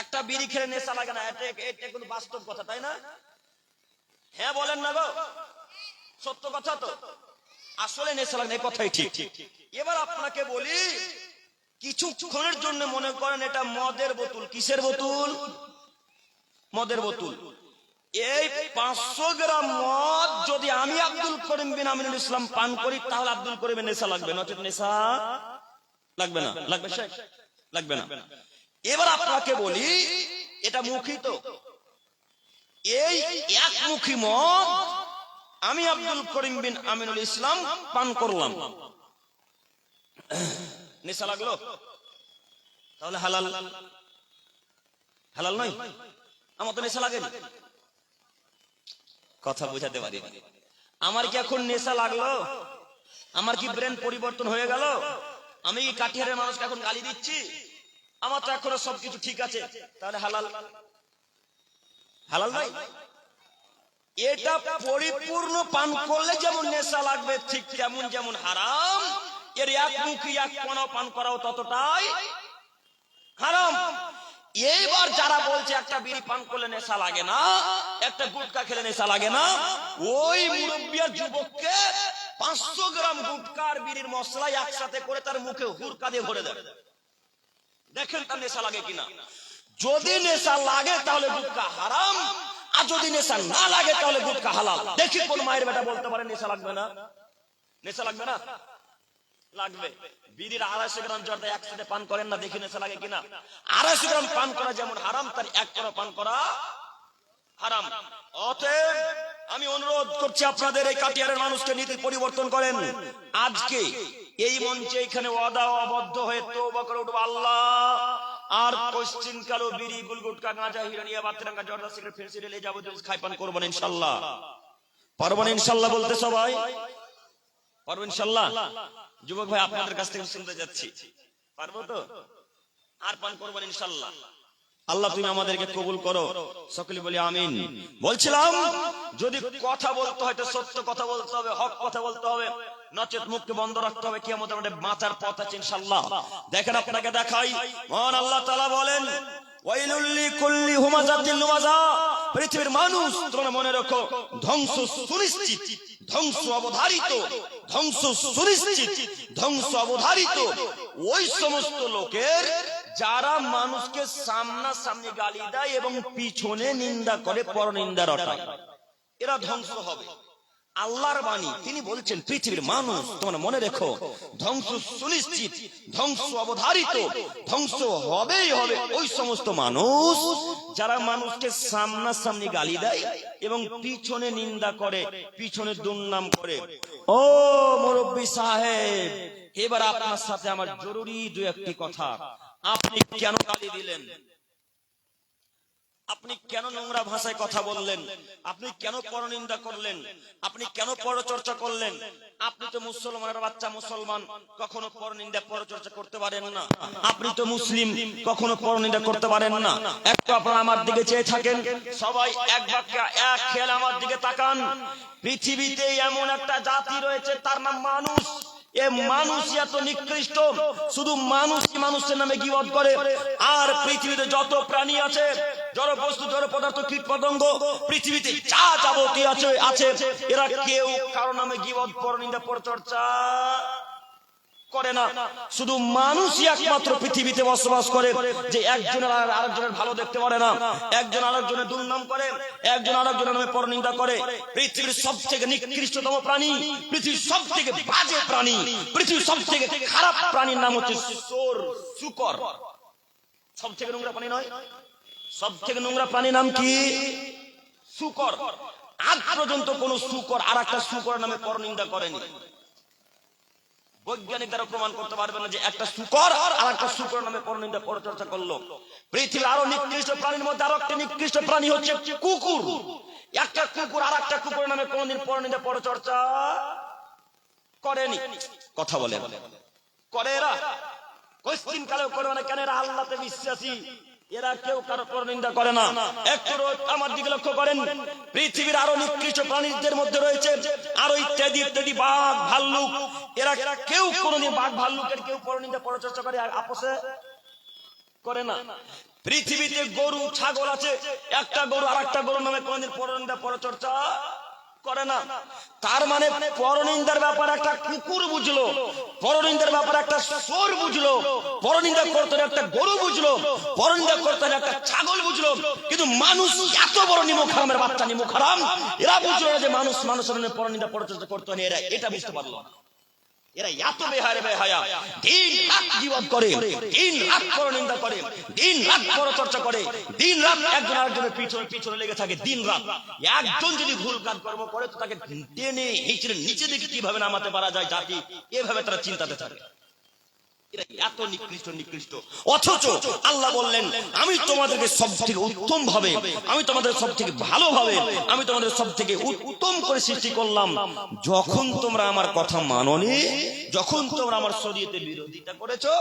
একটা বিড়ি খেলে নেশা লাগে না, এটা কিন্তু বাস্তব কথা, তাই না? হ্যাঁ বলেন না গো? সত্য কথা তো। আসলে নেশা লাগে না, এই কথাই ঠিক। এবার আপনাকে বলি, কিছুক্ষণের জন্য মনে করেন এটা মদের বোতল। কিসের বোতল? মদের বোতল। এই 500 গ্রাম মদ যদি আমি আব্দুল করিম বিন আমিনুল ইসলাম পান করি, তাহলে আব্দুল করিমের নেশা লাগবে, নচেত নেশা লাগবে না। লাগবে শেখ? লাগবে না। এবার আপনাকে বলি, এটা মুখী তো, এই একমুখী মদ আমি আব্দুল করিম বিন আমিনুল ইসলাম পান করলাম, নেশা লাগলো, তাহলে হালাল? হালাল নয়? আমার তো নেশা লাগেনি। কথা বোঝাতে পারি? আমার কি এখন নেশা লাগলো? আমার কি ব্রেন পরিবর্তন হয়ে গেল? আমি কি কাটিহারের মানুষকে এখন গালি দিচ্ছি? আমার তো এখনো সবকিছু ঠিক আছে, তাহলে হালাল? হালাল নয়। এটা পরিপূর্ণ পান করলে যেমন নেশা লাগবে, ঠিক তেমন যেমন হারাম, এর একমুখী এক কোনা পান করাও ততটাই হারাম। এইবার যারা বলছে একটা বিড়ি পান করলে নেশা লাগে না, একটা গুটকা খেলে নেশা লাগে না, ওই মুরব্বি আর যুবককে 500 গ্রাম গুটকা আর বিড়ির মশলা একসাথে করে তার মুখে হুরকা দিয়ে ভরে দেয়, দেখেন তার নেশা লাগে কিনা। যদি নেশা লাগে তাহলে গুটকা হারাম, আর যদি নেশা না লাগে তাহলে গুটকা হালাল। দেখি কোন মায়ের বেটা বলতে পারে নেশা লাগবে না? নেশা লাগবে না? লাগবে। বিড়ির 250 গ্রাম জর্দা একসাথে পান করেন না, দেখি নেশা লাগে কিনা। 250 গ্রাম পান করা যেমন হারাম, তার 1 কোনা পান করা হারাম। অতএব আমি অনুরোধ করছি আপনাদের এই কাটিয়ারের মানুষকে নীতি পরিবর্তন করেন। আজকে এই মঞ্চে এখানে ওয়াদা অবদ্ধ হয়ে তওবা করে উঠবো আল্লাহ, আর পশ্চিম কালো বিড়ি গুলগুটকা গাঁজা হিরানিয়া বাতরাঙ্গা জর্দা সিগারেট ফেন্সিডিল এই যাবতীয় খাই পান করব না ইনশাআল্লাহ। পারবো না ইনশাআল্লাহ বলতে? সবাই পারবো ইনশাআল্লাহ? যুবক ভাই, আপনাদের কাছ থেকে শুনতে যাচ্ছি, পারবো তো? আর পান করবো না ইনশাআল্লাহ? আল্লাহ তুমি আমাদেরকে কবুল করো, সকলে বলি আমিন। বলছিলাম যদি কথা বলতে হয় তো সত্য কথা বলতে হবে, হক কথা বলতে হবে, নচেত মুখকে বন্ধ রাখতে হবে। কিয়ামতের মাঠে বাঁচার পথ আছে ইনশাআল্লাহ। দেখেন আপনাকে দেখাই, মহান আল্লাহ তাআলা বলেন ওয়াইলুল লিকুল্লি হুমাযাতিল লুমাযা। পৃথিবীর মানুষ তোমরা মনে রাখো, ধ্বংস সুনিশ্চিত, ধ্বংস অবধারিত, ধ্বংস সুনিশ্চিত, ধ্বংস অবধারিত ওই সমস্ত লোকের যারা মানুষকে সামনাসামনি গালি দেয় এবং পিছনে নিন্দা করে, পরনিন্দা রটায়, এরা ধ্বংস হবে। আল্লাহর বাণী, তিনি বলছেন পৃথিবীর মানুষ তোমরা মনে রেখো, ধ্বংস সুনিশ্চিত, ধ্বংস অবধারিত, ধ্বংস হবেই হবে ওই সমস্ত মানুষ যারা মানুষকে সামনাসামনি গালি দেয় এবং পিছনে নিন্দা করে, পিছনে দুর্নাম করে। ও মুরব্বী সাহেব, এবার আপনার সাথে আমার জরুরি দু একটি কথা। আপনি কেন গালি দিলেন? আপনি কেন নোংরা ভাষায় কথা বললেন? আপনি কেন পরনিন্দা করলেন? আপনি কেন পরচর্চা করলেন? আপনি তো মুসলমানের বাচ্চা, মুসলমান, কখনো পরনিন্দা পরচর্চা করতে পারেন না। আপনি তো মুসলিম, কখনো পরনিন্দা করতে পারেন না। একটু আপনারা আমার দিকে চেয়ে থাকেন, সবাই এক বাক্যে এক খেয়াল আমার দিকে তাকান। পৃথিবীতে এমন একটা জাতি রয়েছে, তার নাম মানুষ। এ মানুষ এত নিকৃষ্ট, শুধু মানুষই মানুষের নামে গীবত করে। আর পৃথিবীতে যত প্রাণী আছে, জড় বস্তু, জড় পদার্থ, কীট পতঙ্গ, পৃথিবীতে যা যাবতীয় আছে, এরা কেউ কারো নামে গীবত, পরনিন্দা, পরচর্চা করে না। শুধু মানুষই একমাত্র পৃথিবীতে বসবাস করে যে একজনের আরেকজনের ভালো দেখতে পারে না, একজন আরেকজনের দুর্নাম করে, একজন আরেকজনের নামে পরনিন্দা করে। পৃথিবীর সবথেকে নিকৃষ্টতম প্রাণী, পৃথিবীর সবথেকে বাজে প্রাণী, পৃথিবীর সবথেকে খারাপ প্রাণীর নাম হচ্ছে চোর, শূকর। সবথেকে নোংরা প্রাণী নয়, সবথেকে নোংরা প্রাণীর নাম কি? শূকর। আজ পর্যন্ত কোন শূকর আর একটা শূকরের নামে পরনিন্দা করেনি। বৈজ্ঞানিক দ্বারা প্রমাণ করতে পারবে না যে একটা শূকর আর একটা শূকর নামে পরনিন্দা পরচর্চা করলো। পৃথিবীর আরো নিকৃষ্ট প্রাণীর মধ্যে আরো একটা নিকৃষ্ট প্রাণী হচ্ছে কুকুর। একটা কুকুর আর একটা কুকুরের নামে কোনদিন পরনিন্দা পরচর্চা করেনি। কথা বলে করে এরা? কোশ্চিন কালেও করবে না। কেন? এরা আল্লাহতে বিশ্বাসী, এরা কেউ কারো পরনিন্দা করে না। একটু আমার দিকে লক্ষ্য করেন, পৃথিবীর আরো নিকৃষ্ট প্রাণীদের মধ্যে রয়েছে আরো ইত্যাদি ইত্যাদি, বাঘ, ভাল্লুক। এরা কেউ কোনদিন বাঘ ভাল্লুকের কেউ পরনিন্দা পরচর্চা করে? আপোষে করে না। পৃথিবীতে গরু, ছাগল আছে, একটা গরু আর একটা গরুর নামে কোনদিন পরনিন্দা পরচর্চা করে না। তার মানে পরনিন্দার ব্যাপার একটা কুকুর বুঝলো, পরনিন্দার ব্যাপার একটা চোর বুঝলো, পরনিন্দা করতে একটা গরু বুঝলো, পরনিন্দা করতে একটা ছাগল বুঝলো। কিন্তু মানুষ এত বড় নিমুখারামের বাচ্চা, নিমুখারাম, এরা বুঝলো না যে মানুষ মানুষের পরনিন্দা পরচর্চা করতে হয়। এরা এটা বুঝতে পারলো না। এরা এত বেহায়া, দিন রাত জীবন করে, দিন রাত পরনিন্দা করে, দিন রাত পরচর্চা করে, দিন রাত একজন আরেকজনের পিছনে লেগে থাকে। দিন রাত একজন যদি ভুল কাজ কর্ম করে তো তাকে টেনে হিঁচড়ে নিচে দিকে কিভাবে নামাতে পারা যায় জাতি, এভাবে তারা চিন্তাতে থাকে। এত নিকৃষ্ট। অথচ আল্লাহ বললেন আমি তোমাদেরকে সব থেকে উত্তম ভাবে, আমি তোমাদের সব থেকে ভালোভাবে, আমি তোমাদের সব থেকে উত্তম করে সৃষ্টি করলাম। যখন তোমরা আমার কথা মানোনি, যখন তোমরা আমার শরীয়তের বিরোধিতা করেছো,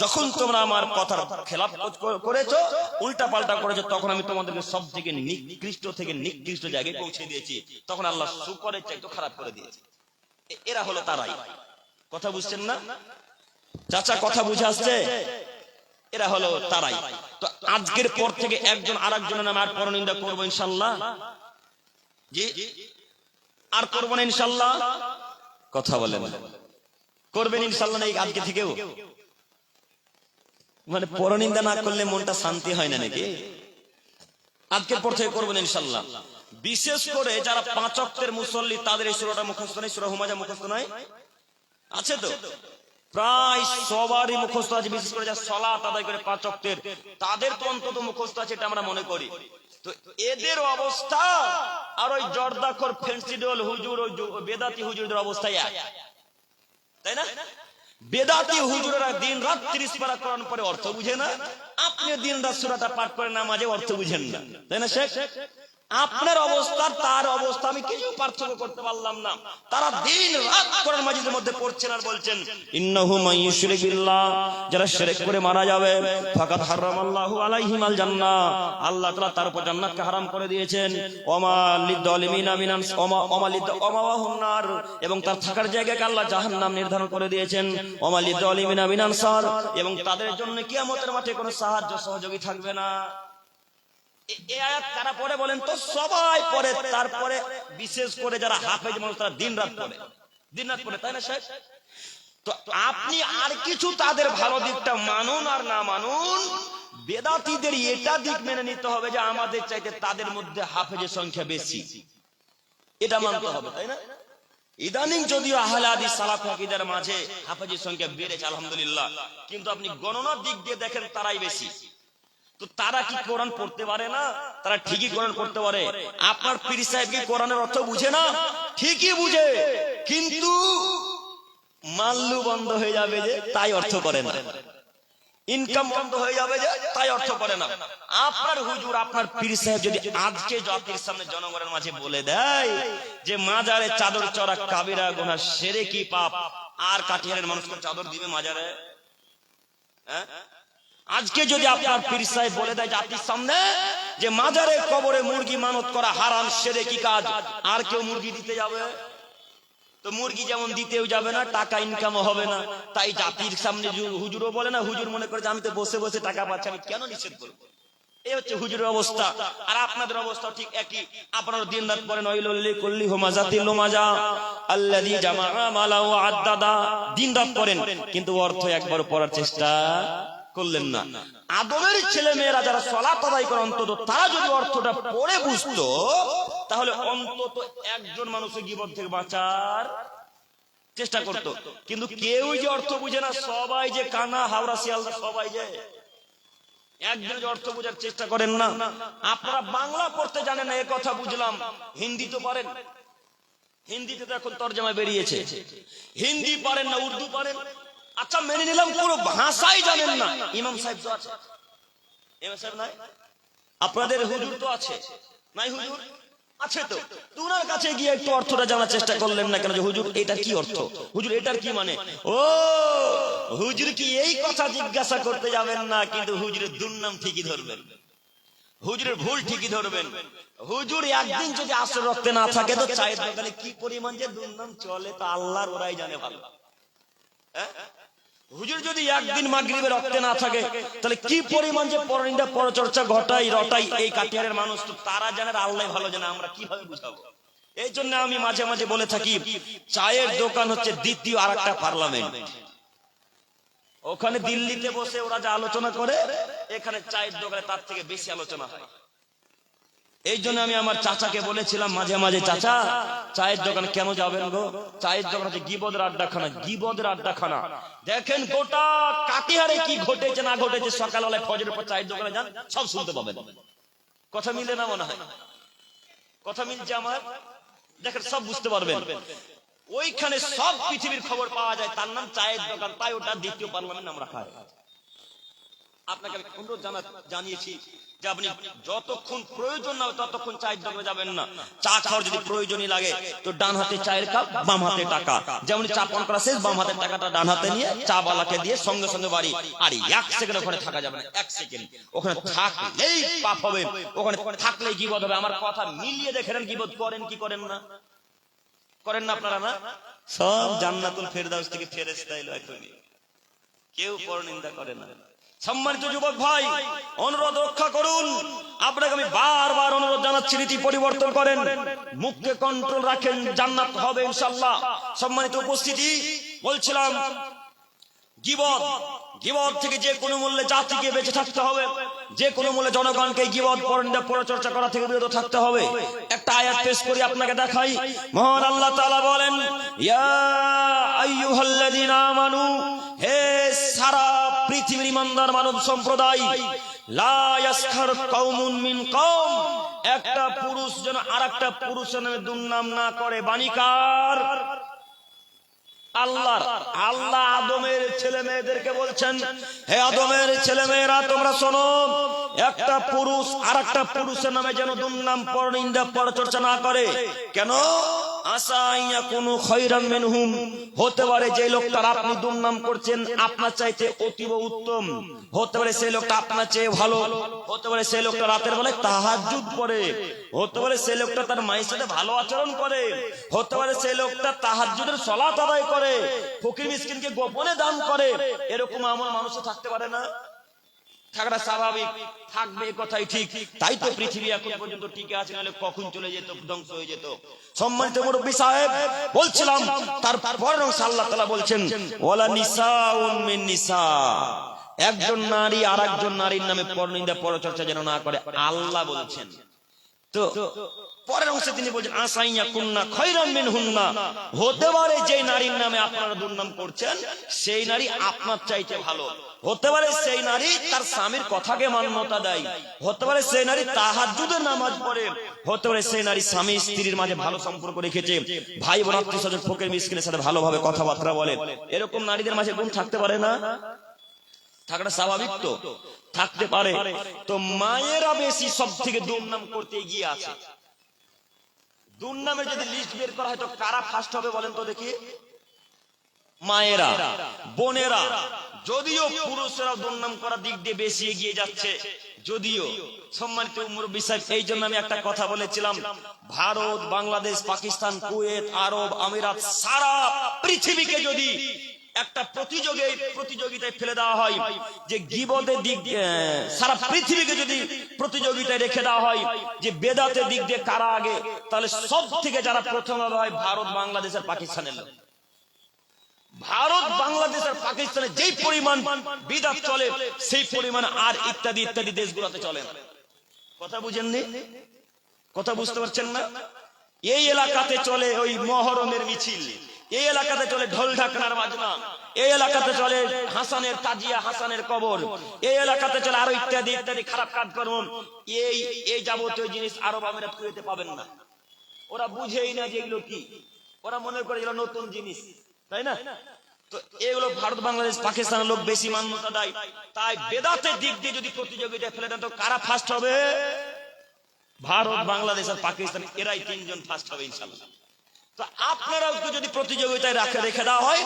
যখন তোমরা আমার কথার খেলাফ করেছো, উল্টা পাল্টা করেছো, তখন আমি তোমাদেরকে সব থেকে নিকৃষ্ট জায়গায় পৌঁছে দিয়েছি। তখন আল্লাহ শুকরের চাইতে খারাপ করে দিয়েছে। এরা হলো তারাই। কথা বুঝছেন না চাচা? কথা বুঝে আসছে? এরা হলো তারাই। তো আজকের পর থেকে একজন আরেকজনের নামে আর পরনিন্দা করবো ইনশাল্লাহ? জি, আর করবো না ইনশাল্লাহ? কথা বলেন, করবেন ইনশাল্লাহ? এই আজকে থেকেও মানে পরনিন্দা না করলে মনটা শান্তি হয় না নাকি? আজকের পর থেকে করবেন ইনশাল্লাহ। বিশেষ করে যারা 5 ওয়াক্তের মুসল্লি, তাদের এই সূরাটা মুখস্থ নেই, সূরা হুমাযা মুখস্থ নয়? আছে তো? প্রায় সবারই মুখস্থ আছে। বিশেষ করে যারা সালাত আদায় করে 5 ওয়াক্তের, তাদের তো অন্তত মুখস্থ আছে, এটা আমরা মনে করি। তো এদের অবস্থা আর ওই জর্দাখোর ফেন্সিডল হুজুর, ওই বেদাতি হুজুরদের অবস্থা এক, তাই না? বেদাতি হুজুরেরা দিন রাত 30 পারা কোরআন পড়ে, অর্থ বুঝে না। আপনি দিন রাত সূরাটা পাঠ করে নামাজে অর্থ বুঝেন না, তাই না শেখ? আপনার অবস্থা তার অবস্থা আমি কিছু পার্থক্য করতে পারলাম না। তারা দিন রাত কোরআন মাজিদের মধ্যে পড়ছেন আর বলছেন ইন্নাহু মাইয়ুশরিক বিল্লাহ, যারা শিরক করে মারা যাবে ফাকাদ হারামাল্লাহু আলাইহিমাল জান্নাহ, আল্লাহ তাআলা তার উপর জান্নাতকে হারাম করে দিয়েছেন। ওমা লিযালিমিনা মিনান ওমাওয়াহুন নার, এবং তার থাকার জায়গাকে আল্লাহ জাহান্নাম নির্ধারণ করে দিয়েছেন। ওমা লিযালিমিনা মিনান সার, এবং তাদের জন্য কিয়ামতের মাঠে কোনো সাহায্য সহযোগী থাকবে না। এই আয়াত কারা পড়ে বলেন তো? সবাই পড়ে। তারপরে বিশেষ করে যারা হাফেজ মানুষ তারা দিন রাত পড়ে, তাই না সাহেব? তো আপনি আর কিছু তাদের ভালো দিকটা মানুন আর না মানুন, বেদাতীদের এটা দিক মেনে নিতে হবে যে আমাদের চাইতে তাদের মধ্যে হাফেজের সংখ্যা বেশি, এটা মানতে হবে, তাই না? ইদানিং যদিও আহলে হাদিস সালাফ আকীদার মাঝে হাফেজের সংখ্যা বেড়েছে আলহামদুলিল্লাহ, কিন্তু আপনি গণনার দিক দিয়ে দেখেন তারাই বেশি। তো তারা কি কোরআন পড়তে পারে না? তারা ঠিকই কোরআন পড়তে পারে। আপনার পীর সাহেব কি কোরআনের অর্থ বুঝে না? ঠিকই বুঝে, কিন্তু মাল্লু বন্ধ হয়ে যাবে যে তাই অর্থ করে না, ইনকাম বন্ধ হয়ে যাবে যে তাই অর্থ করে না। আপনার হুজুর, আপনার পীর সাহেব যদি আজকে জাতির সামনে জনগণের মাঝে বলে দেয় যে মাজারে চাদর চড়া কাবিরা গুনাহ, শিরকি পাপ, আর কাটিয়ারের মানুষকে চাদর দিবে মাজারে? হ্যাঁ, আজকে যদি আপনার পীর সাহেব বলে দেয় জাতির সামনে যে মাজারে কবরে মুরগি মানত করা হারাম, শিরকি কাজ, আর কেউ মুরগি দিতে যাবে? তো মুরগি যেমন দিতেও যাবে না, টাকা ইনকামও হবে না। তাই জাতির সামনে হুজুরও বলে না, হুজুর মনে করে যে আমি তো বসে বসে টাকা পাচ্ছি, আমি কেন নিষেধ করবো? এই হচ্ছে হুজুরের অবস্থা। আর আপনাদের অবস্থা ঠিক একই। আপনারা দিন রাত পড়েন ওয়াইলুল কুল্লি হুমাযাতিল লুমাযা আল্লাযী জামাআ মালা ওয়া আদ্দাদা, দিন রাত পড়েন কিন্তু অর্থ একবার পড়ার চেষ্টা করলেন না। আদমের ছেলে মেয়েরা যারা সালাত আদায় করে অন্তত তারা যদি অর্থটা পড়ে বুঝতো, তাহলে অন্তত একজন মানুষের গীবত থেকে বাঁচার চেষ্টা করতো। কিন্তু কেউ যে অর্থ বুঝে না, সবাই যে কানা, হাওড়া শিয়ালদা সবাই যে একজন যে অর্থ বোঝার চেষ্টা করেন না। আপনারা বাংলা পড়তে জানেন না, এ কথা বুঝলাম। হিন্দি তো পারেন, হিন্দিতে তো এখন তরজমা বেরিয়েছে। হিন্দি পারেন না, উর্দু পারেন, আচ্ছা মেনে নিলাম পুরো ভাষাই জানেন না। ইমাম সাহেব তো আছে, ইমাম সাহেব নাই? আপনাদের হুজুর তো আছে, নাই? হুজুর আছে তো, তোমার কাছে গিয়ে একটু অর্থটা জানার চেষ্টা করলেন না কেন যে হুজুর এটা কি অর্থ, হুজুর এটার কি মানে? ও হুজুর কি এই কথা জিজ্ঞাসা করতে যাবেন না, কিন্তু হুজুরের দুর্নাম ঠিকই ধরবেন, হুজুরের ভুল ঠিকই ধরবেন। হুজুর একদিন যদি আসর রক্তে না থাকে তো চায়ের দোকানে কি পরিমাণ যে দুর্নাম চলে তা আল্লাহর ওরাই জানে ভালো। হুজুর যদি একদিন মাগরিবের রক্তে না থাকে তাহলে কি পরিমাণ যে পরনিন্দা পরচর্চা ঘটাই রটাই এই কাটিয়ারের মানুষ, তো তারা জানে, আল্লাহ ভালো জানে, আমরা কিভাবে বুঝাবো? এই জন্য আমি মাঝে মাঝে বলে থাকি চায়ের দোকান হচ্ছে দ্বিতীয় আর একটা পার্লামেন্ট। ওখানে দিল্লিতে বসে ওরা যা আলোচনা করে, এখানে চায়ের দোকানে তার থেকে বেশি আলোচনা হয়। এই জন্য আমি আমার চাচাকে বলেছিলাম মাঝে মাঝে, চাচা চায়ের দোকানে কেন যাবেন গো? চায়ের দোকান হচ্ছে গীবদের আড্ডাখানা, গীবদের আড্ডাখানা। দেখেন গোটা কাটিহারে কি ঘটেছে না ঘটেছে, সকালবেলায় ফজরের পর চায়ের দোকানে যান, সব শুনতে পাবেন। কথা মিলে না মনে হয়? কথা মিলছে আমার? দেখেন সব বুঝতে পারবেন। ওইখানে সব পৃথিবীর খবর পাওয়া যায়, তার নাম চায়ের দোকান, তাই ওটা দ্বিতীয় পার্লামেন্ট নাম রাখা হয়। আপনাকে আমি অনুরোধ জানিয়েছি যে আপনি যতক্ষণ প্রয়োজন না ততক্ষণ চায়ের দোকানে যাবেন না। চা খাওয়ার যদি প্রয়োজনই লাগে তো ডান হাতে চায়ের কাপ, বাম হাতে টাকা, যেমন চা পান করা শেষ বাম হাতের টাকাটা ডান হাতে নিয়ে চা বালাকে দিয়ে সঙ্গে সঙ্গে বাড়ি। আর এক সেকেন্ড ওখানে থাকা যাবে না, এক সেকেন্ড ওখানে থাকলেই পাপ হবে, ওখানে থাকলেই গীবত হবে। আমার কথা মিলিয়ে দেখেন, গীবত করেন কি করেন না? করেন না আপনারা? না, সব জান্নাতুল ফেরদাউস থেকে ফেরেশতা এলো এখনই, কেউ পরনিন্দা করে না। সম্মানিত যুবক ভাই, অনুরোধ রক্ষা করুন। আপনাকে আমি বারবার অনুরোধ জানাচ্ছি, রীতি পরিবর্তন করেন, মুখকে কন্ট্রোল রাখেন, জান্নাত হবে ইনশাআল্লাহ। সম্মানিত উপস্থিতি, বলছিলাম গীবত, গীবত থেকে যে কোনো মূল্যে জাতিকে বেঁচে থাকতে হবে, যে কোনো মূল্যে জনগণকে গীবত পরনিন্দা পরচর্চা করা থেকে বিরত থাকতে হবে। একটা আয়াত পেশ করি আপনাকে দেখাই। মহান আল্লাহ তাআলা বলেন, ইয়া আইয়ুহাল্লাযীনা আমানু, হে সারা পৃথিবীর ইমানদার মানব সম্প্রদায়, লা ইয়াসখার কওমুন মিন কওম, একটা পুরুষ যেন আরেকটা পুরুষের নামে দুর্নাম না করে। বাণীকার আল্লাহ। আল্লাহ আদমের ছেলে মেয়েদেরকে বলছেন, হে আদমের ছেলে মেয়েরা তোমরা শোনো, একটা পুরুষ আর একটা পুরুষের নামে যেন দুর্নাম পরনিন্দা পরচর্চা না করে। কেন? আসাইয়া কোনো খয়রাম মিনহুম, হতে পারে যে লোকটার আপনি দুর্নাম করছেন আপনার চাইতে অতীব উত্তম, হতে পারে সেই লোকটা আপনার চেয়ে ভালো, হতে পারে সেই লোকটা রাতের বেলায় তাহাজ্জুদ পড়ে, হতে পারে সেই লোকটা তার মায়ের সাথে ভালো আচরণ করে, হতে পারে সেই লোকটা তাহাজ্জুদের সালাত আদায় করে, ফকির মিসকিনকে গোপনে দান করে। এরকম আমার মানুষও থাকতে পারে না? থাকাটা স্বাভাবিক, থাকবে, কথাই ঠিক। তাই তো পৃথিবী এখন পর্যন্ত টিকে আছে, নাহলে কখন চলে যেত, ধ্বংস হয়ে যেত। সম্মানিত মুরব্বী সাহেব, বলছিলাম তারপর আল্লাহ তাআলা বলছেন ওয়ালা নিসাউন মিন নিসা, একজন নারী আর একজন নারীর নামে পরনিন্দা পরচর্চা যেন না করে, আল্লাহ বলছেন। তো পরের অংশে তিনি বলছেন আসাইয়া কুন্না খয়রাম মিনহুন্না, হতে পারে যে নারীর নামে আপনারা দুর্নাম করছেন সেই নারী আপনার চাইতে ভালো, হতে পারে সেই নারী তার স্বামীর কথাকে মান্যতা দেয়, হতে পারে সেই নারী তাহাজ্জুদের নামাজ পড়ে, হতে পারে সেই নারী স্বামী স্ত্রীর মাঝে ভালো সম্পর্ক রেখেছে, ভাই বোন আত্মীয় স্বজন ফকির মিসকিনের সাথে ভালোভাবে কথাবার্তা বলে। এরকম নারীদের মাঝে গুণ থাকতে পারে না? থাকাটা স্বাভাবিক তো, থাকতে পারে। তো মায়েরা বেশি সব থেকে দুর্নাম করতে এগিয়ে আছে। দুর্নামের যদি লিস্ট বের করা হয় তো কারা ফার্স্ট হবে বলেন তো দেখি? মায়েরা, বোনেরা। যদিও পুরুষরা দুর্নাম করার দিক দিয়ে বেশি এগিয়ে যাচ্ছে, যদিও। সম্মানিত মুরব্বী সাহেব, এই জন্য আমি একটা কথা বলেছিলাম, ভারত, বাংলাদেশ, পাকিস্তান, কুয়েত, আরব আমিরাত, সারা পৃথিবীকে যদি একটা প্রতিযোগিতায় ফেলে দেওয়া হয় যে গীবতের দিক দিয়ে, সারা পৃথিবীকে যদি প্রতিযোগিতায় রেখে দেওয়া হয় যে বেদাতের দিক দিয়ে কারা আগে, তাহলে সব থেকে যারা প্রথম হবে হয় ভারত, বাংলাদেশ আর পাকিস্তানের লোক। ভারত, বাংলাদেশ আর পাকিস্তানে যেই পরিমাণ বিদআত চলে সেই পরিমাণ আর ইত্যাদি ইত্যাদি দেশগুলোতে চলে না। কথা বুঝেননি? কথা বুঝতে পারছেন না? এই এলাকাতে চলে ওই মহরমের মিছিল, এই এলাকাতে চলে ঢোল ঢাকনার বাজনা, এই এলাকাতে চলে হাসানের তাজিয়া, হাসানের কবর, এই এলাকাতে চলে আরো ইত্যাদি ইত্যাদি খারাপ কাজকর্ম। এই যাবতীয় জিনিস আরব আমিরাত কুয়েতে পাবেন না। ওরা বুঝেই না যে এগুলো কি, ওরা মনে করে এগুলো নতুন জিনিস, তাই না? তো এগুলো ভারত, বাংলাদেশ, পাকিস্তানের লোক বেশি মান্যতা দেয়। তাই বেদাতের দিক দিয়ে যদি প্রতিযোগিতায় ফেলে দেন তো কারা ফার্স্ট হবে? ভারত, বাংলাদেশ আর পাকিস্তান, এরাই তিনজন ফার্স্ট হবে ইনশাআল্লাহ। তো আপনারাও যদি প্রতিযোগিতায় রেখে দেওয়া হয়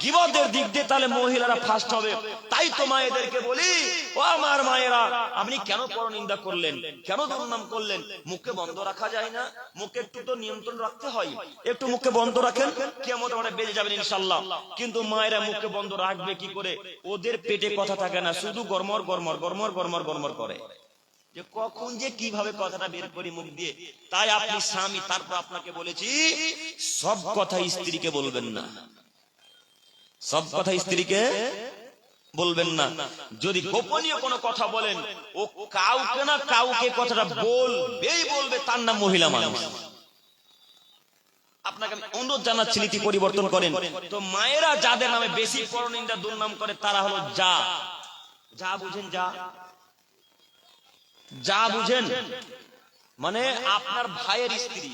গীবতের দিক দিয়ে, তাহলে মহিলারা ফার্স্ট হবে। তাই তো মায়েদেরকে বলি, ও আমার মায়েরা, আপনি কেন পরনিন্দা করলেন, কেন দুর্নাম করলেন? মুখে বন্ধ রাখা যায় না? মুখে একটু তো নিয়ন্ত্রণ রাখতে হয়, একটু মুখে বন্ধ রাখেন, কিয়ামত আমরা বেঁচে যাবেন ইনশাআল্লাহ। কিন্তু মায়েরা মুখে বন্ধ রাখবে কি করে? ওদের পেটে কথা থাকে না, শুধু গরমর গরমর গরমর গরমর গরমর করে, যে কখন যে কিভাবে কথাটা বের করি মুখ দিয়ে। তাই আপনি স্বামী, তারপর আপনাকে বলেছি সব কথা স্ত্রীকে বলবেন না, সব কথা স্ত্রীকে বলবেন না। যদি গোপনীয় কোনো কথা বলেন, ও কাউকে না কাউকে কথাটা বলবে, তার নাম মহিলা মানুষ। আপনাকে আমি অনুরোধ জানাচ্ছি নীতি পরিবর্তন করেন। তো মায়েরা যাদের নামে বেশি পরনিন্দা দুর্নাম করে তারা হলো যা বুঝেন, যা বুঝেন মানে আপনার ভাইয়ের স্ত্রী,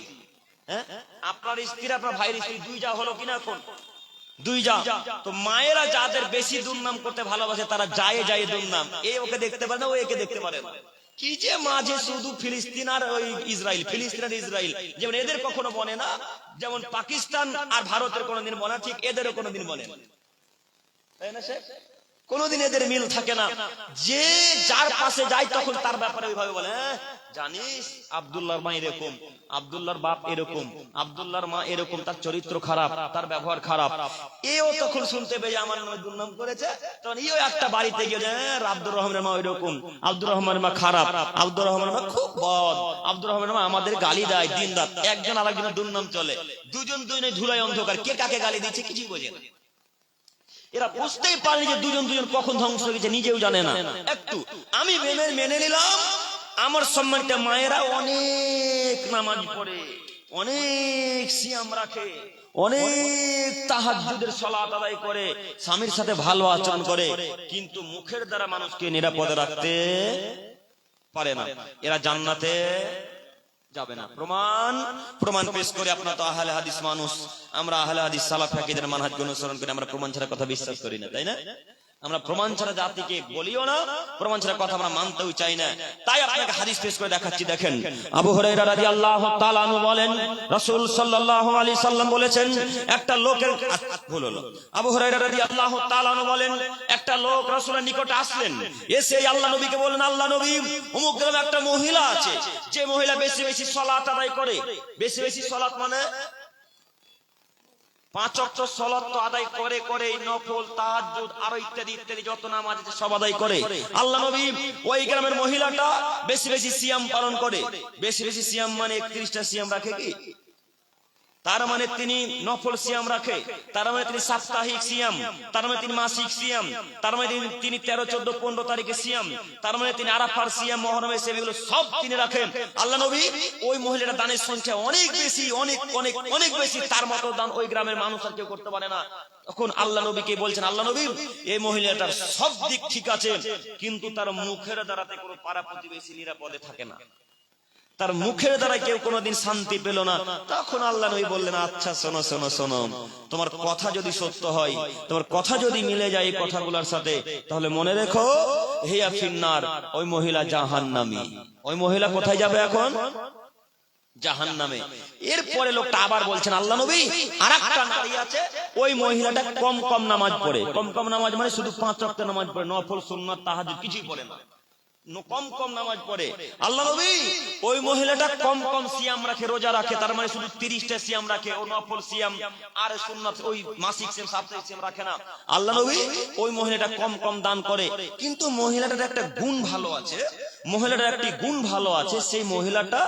হ্যাঁ, আপনার স্ত্রী আপনার ভাইয়ের স্ত্রী, দুই যা হলো কিনা? এখন দুই যা। তো মায়েরা যাদের বেশি দুর্নাম করতে ভালোবাসে তারা যায় দুর্নাম, এ ওকে দেখতে পারে না, ও একে দেখতে পারে না। কি যে মাঝে শুধু ফিলিস্তিন আর ওই ইসরায়েল, ফিলিস্তিন আর ইসরায়েল, যেমন এদের কখনো বনে না, যেমন পাকিস্তান আর ভারতের কোনোদিন বনা, ঠিক এদেরও কোনোদিন বনে না, তাই না? সে কোনদিন এদের মিল থাকে না। যে যার পাশে যায় তখন তার ব্যাপারে ওইভাবে বলে, জানিস আব্দুল্লাহর মা এরকম, আব্দুল্লাহর বাপ এরকম, আব্দুল্লাহর মা এরকম, তার চরিত্র খারাপ, তার ব্যবহার খারাপ। এও তখন শুনতে পেয়ে আমার নামে দুর্নাম করেছে, তখন ইও একটা বাড়িতে গিয়ে আব্দুর রহমানের মা ওইরকম, আব্দুর রহমানের মা খারাপ, আব্দুর রহমানের মা খুব বদ, আব্দুর রহমানের মা আমাদের গালি দেয় দিন রাত। একজন আরেকজনের দুর্নাম চলে, দুজন ধুলায় অন্ধকার, কে কাকে গালি দিচ্ছে কিছুই বোঝে না। এরা বুঝতেই পারেনি যে দুজন কখন ধ্বংস হয়ে গেছে, নিজেও জানে না। একটু আমি মেনে নিলাম, আমার সম্মানিত মায়েরা অনেক নামাজ পড়ে, অনেক সিয়াম রাখে, অনেক তাহাজ্জুদের সালাত আদায় করে, স্বামীর সাথে ভালো আচরণ করে, কিন্তু মুখের দ্বারা মানুষকে নিরাপদে রাখতে পারে না। এরা জান্নাতে যাবে না। প্রমাণ পেশ করে, আপনার তো আহলে হাদিস মানুষ, আমরা আহলে হাদিস সালাফ আকীদার মানহাজকে অনুসরণ করে আমরা প্রমাণ ছাড়া কথা বিশ্বাস করি না, তাই না? আমরা প্রমাণ ছাড়া জাতিকে বলিও না, প্রমাণ ছাড়া কথা আমরা মানতেও চাই না। তাই আপনাকে হাদিস পেশ করে দেখাচ্ছি, দেখেন। আবু হুরায়রা রাদিয়াল্লাহু তাআলা আনহু বলেন, রাসূল সাল্লাল্লাহু আলাইহি সাল্লাম বলেছেন, একটা লোকের ভুল হলো। আবু হুরায়রা রাদিয়াল্লাহু তাআলা আনহু বলেন, একটা লোক রাসূলের নিকটে আসলেন, এসে আল্লাহ নবীকে বলেন, আল্লাহ নবী, অমুক গ্রামে একটা মহিলা আছে, যে মহিলা বেশি বেশি সালাত আদায় করে। বেশি বেশি সালাত মানে 5 ওয়াক্ত সালাত তো আদায় করে করে, নফল, তাহাজ্জুদ আর ইত্যাদি ইত্যাদি যত নামাজ আছে সব আদায় করে। আল্লাহ নবী, ওই গ্রামের মহিলাটা বেশি বেশি সিয়াম পালন করে। বেশি বেশি সিয়াম মানে 31টা সিয়াম রাখে কি? তার মানে তিনি নফল সিয়াম রাখে, তার মানে তিনি সাপ্তাহিক সিয়াম, তার মানে তিনি মাসিক সিয়াম, তার মানে তিনি 13, 14, 15 তারিখে সিয়াম, তার মানে তিনি আরাফার সিয়াম, মুহররমের সিয়াম, এগুলো সব তিনি রাখেন। আল্লাহ নবী, ওই মহিলার দানের সংখ্যা অনেক বেশি, অনেক অনেক অনেক বেশি, তার মতো দান ওই গ্রামের মানুষ আর কেউ করতে পারে না। তখন আল্লাহ নবীকে বলছেন, আল্লাহ নবী, এই মহিলাটার সব দিক ঠিক আছে, কিন্তু তার মুখের দ্বারাতে কোনো পাড়া প্রতিবেশী নিরাপদে থাকে না, তার মুখের দ্বারা কেউ কোনোদিন শান্তি পেল না। তখন আল্লাহ নবী বললেন, আচ্ছা শোনো শোনো শোনো, তোমার কথা যদি সত্য হয়, তোমার কথা যদি মিলে যায় এই কথাগুলোর সাথে, তাহলে মনে রেখো, হিয়া ফিন্নার, ওই মহিলা জাহান্নামী। ওই মহিলা কোথায় যাবে এখন? জাহান্নামে। এরপরে লোকটা আবার বলছেন, আল্লাহ নবী, আরেকটা নারী আছে, ওই মহিলাটা কম কম নামাজ পড়ে। কম কম নামাজ মানে শুধু 5 ওয়াক্ত নামাজ পড়ে, নফল, সুন্নাত, তাহাজ্জুদ কিছুই পড়ে না, কম কম নামাজ পড়ে। আল্লাহ নবী, ওই মহিলাটা কম কম সিয়াম রাখে, রোজা রাখে, তার মানে শুধু 30টা সিয়াম রাখে, ও নফল সিয়াম আর সুন্নাত, ওই মাসিক সিয়াম, সাপ্তাহিক সিয়াম রাখে না। আল্লাহ নবী, ওই মহিলাটা কম কম দান করে, কিন্তু মহিলাটার একটা গুণ ভালো আছে, মহিলাটার একটি গুণ ভালো আছে, সেই মহিলাটা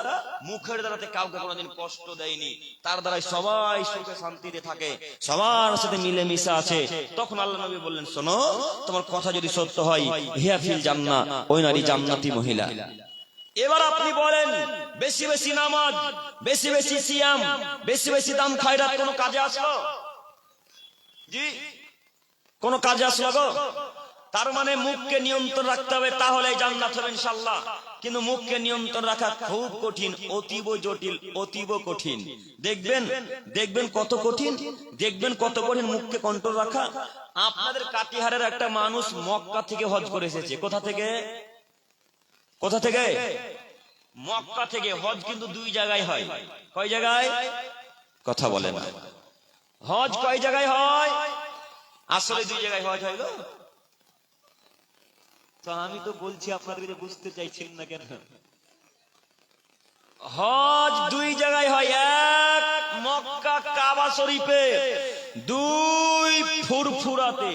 মুখের দ্বারাতে কাউকে কোনোদিন কষ্ট দেয়নি, তার দ্বারাই সবাই সুখে শান্তিতে থাকে, সবার সাথে মিলেমিশে আছে। তখন আল্লাহ নবী বললেন, শোনো, তোমার কথা যদি সত্য হয়, হিয়া ফিল জান্নাহ, ওই নারী জান্নাতি মহিলা। এবার আপনি বলেন, বেশি বেশি নামাজ, বেশি বেশি সিয়াম, বেশি বেশি দান খয়রাত কোন কাজে আসলো? জি, কোন কাজে আসলো গো? তার মানে মুখকে নিয়ন্ত্রণ রাখতে হবে, তাহলে জান্নাত হবে ইনশাআল্লাহ। কিন্তু মুখকে নিয়ন্ত্রণ রাখা খুব কঠিন, অতীব জটিল, অতীব কঠিন। দেখবেন দেখবেন কত কঠিন, দেখবেন কত কঠিন মুখকে কন্ট্রোল রাখা। আপনাদের কাটিহারের একটা মানুষ মক্কা থেকে হজ করে এসেছে। কোথা থেকে? কোথা থেকে? মক্কা থেকে। হজ কিন্তু 2 জায়গায় হয়। কয় জায়গায়? কথা বলে না। হজ কয় জায়গায় হয়? আসলে 2 জায়গায় হজ হয় গো। তো আমি তো বলছি, আপনাদের বুঝতে চাইছেন না কেন? হজ 2 জায়গায় হয়, এক মক্কা কাবা শরীফে, 2 ফুরফুরাতে।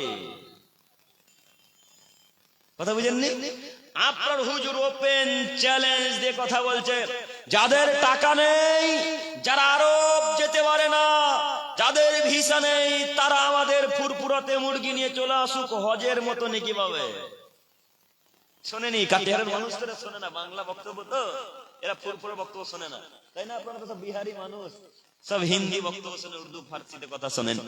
কথা বুঝেননি? আপনার হুজুর ওপেন চ্যালেঞ্জ দিয়ে কথা বলছে, যাদের টাকা নেই, যারা আরব যেতে পারে না, যাদের ভিসা নেই, তারা আমাদের ফুরফুরাতে মুরগি নিয়ে চলে আসুক, হজের মতো নাকি পাবে। শোনেনি? কাটিহারের মানুষ তো শোনে না বাংলা বক্তব্য, তো এরা ফুরফুরা বক্তব্য শোনে না, তাই না? আপনারা তো সব বিহারি মানুষ, সব হিন্দি বক্তব্য শোনে, উর্দু ফার্সিতে কথা শোনেন।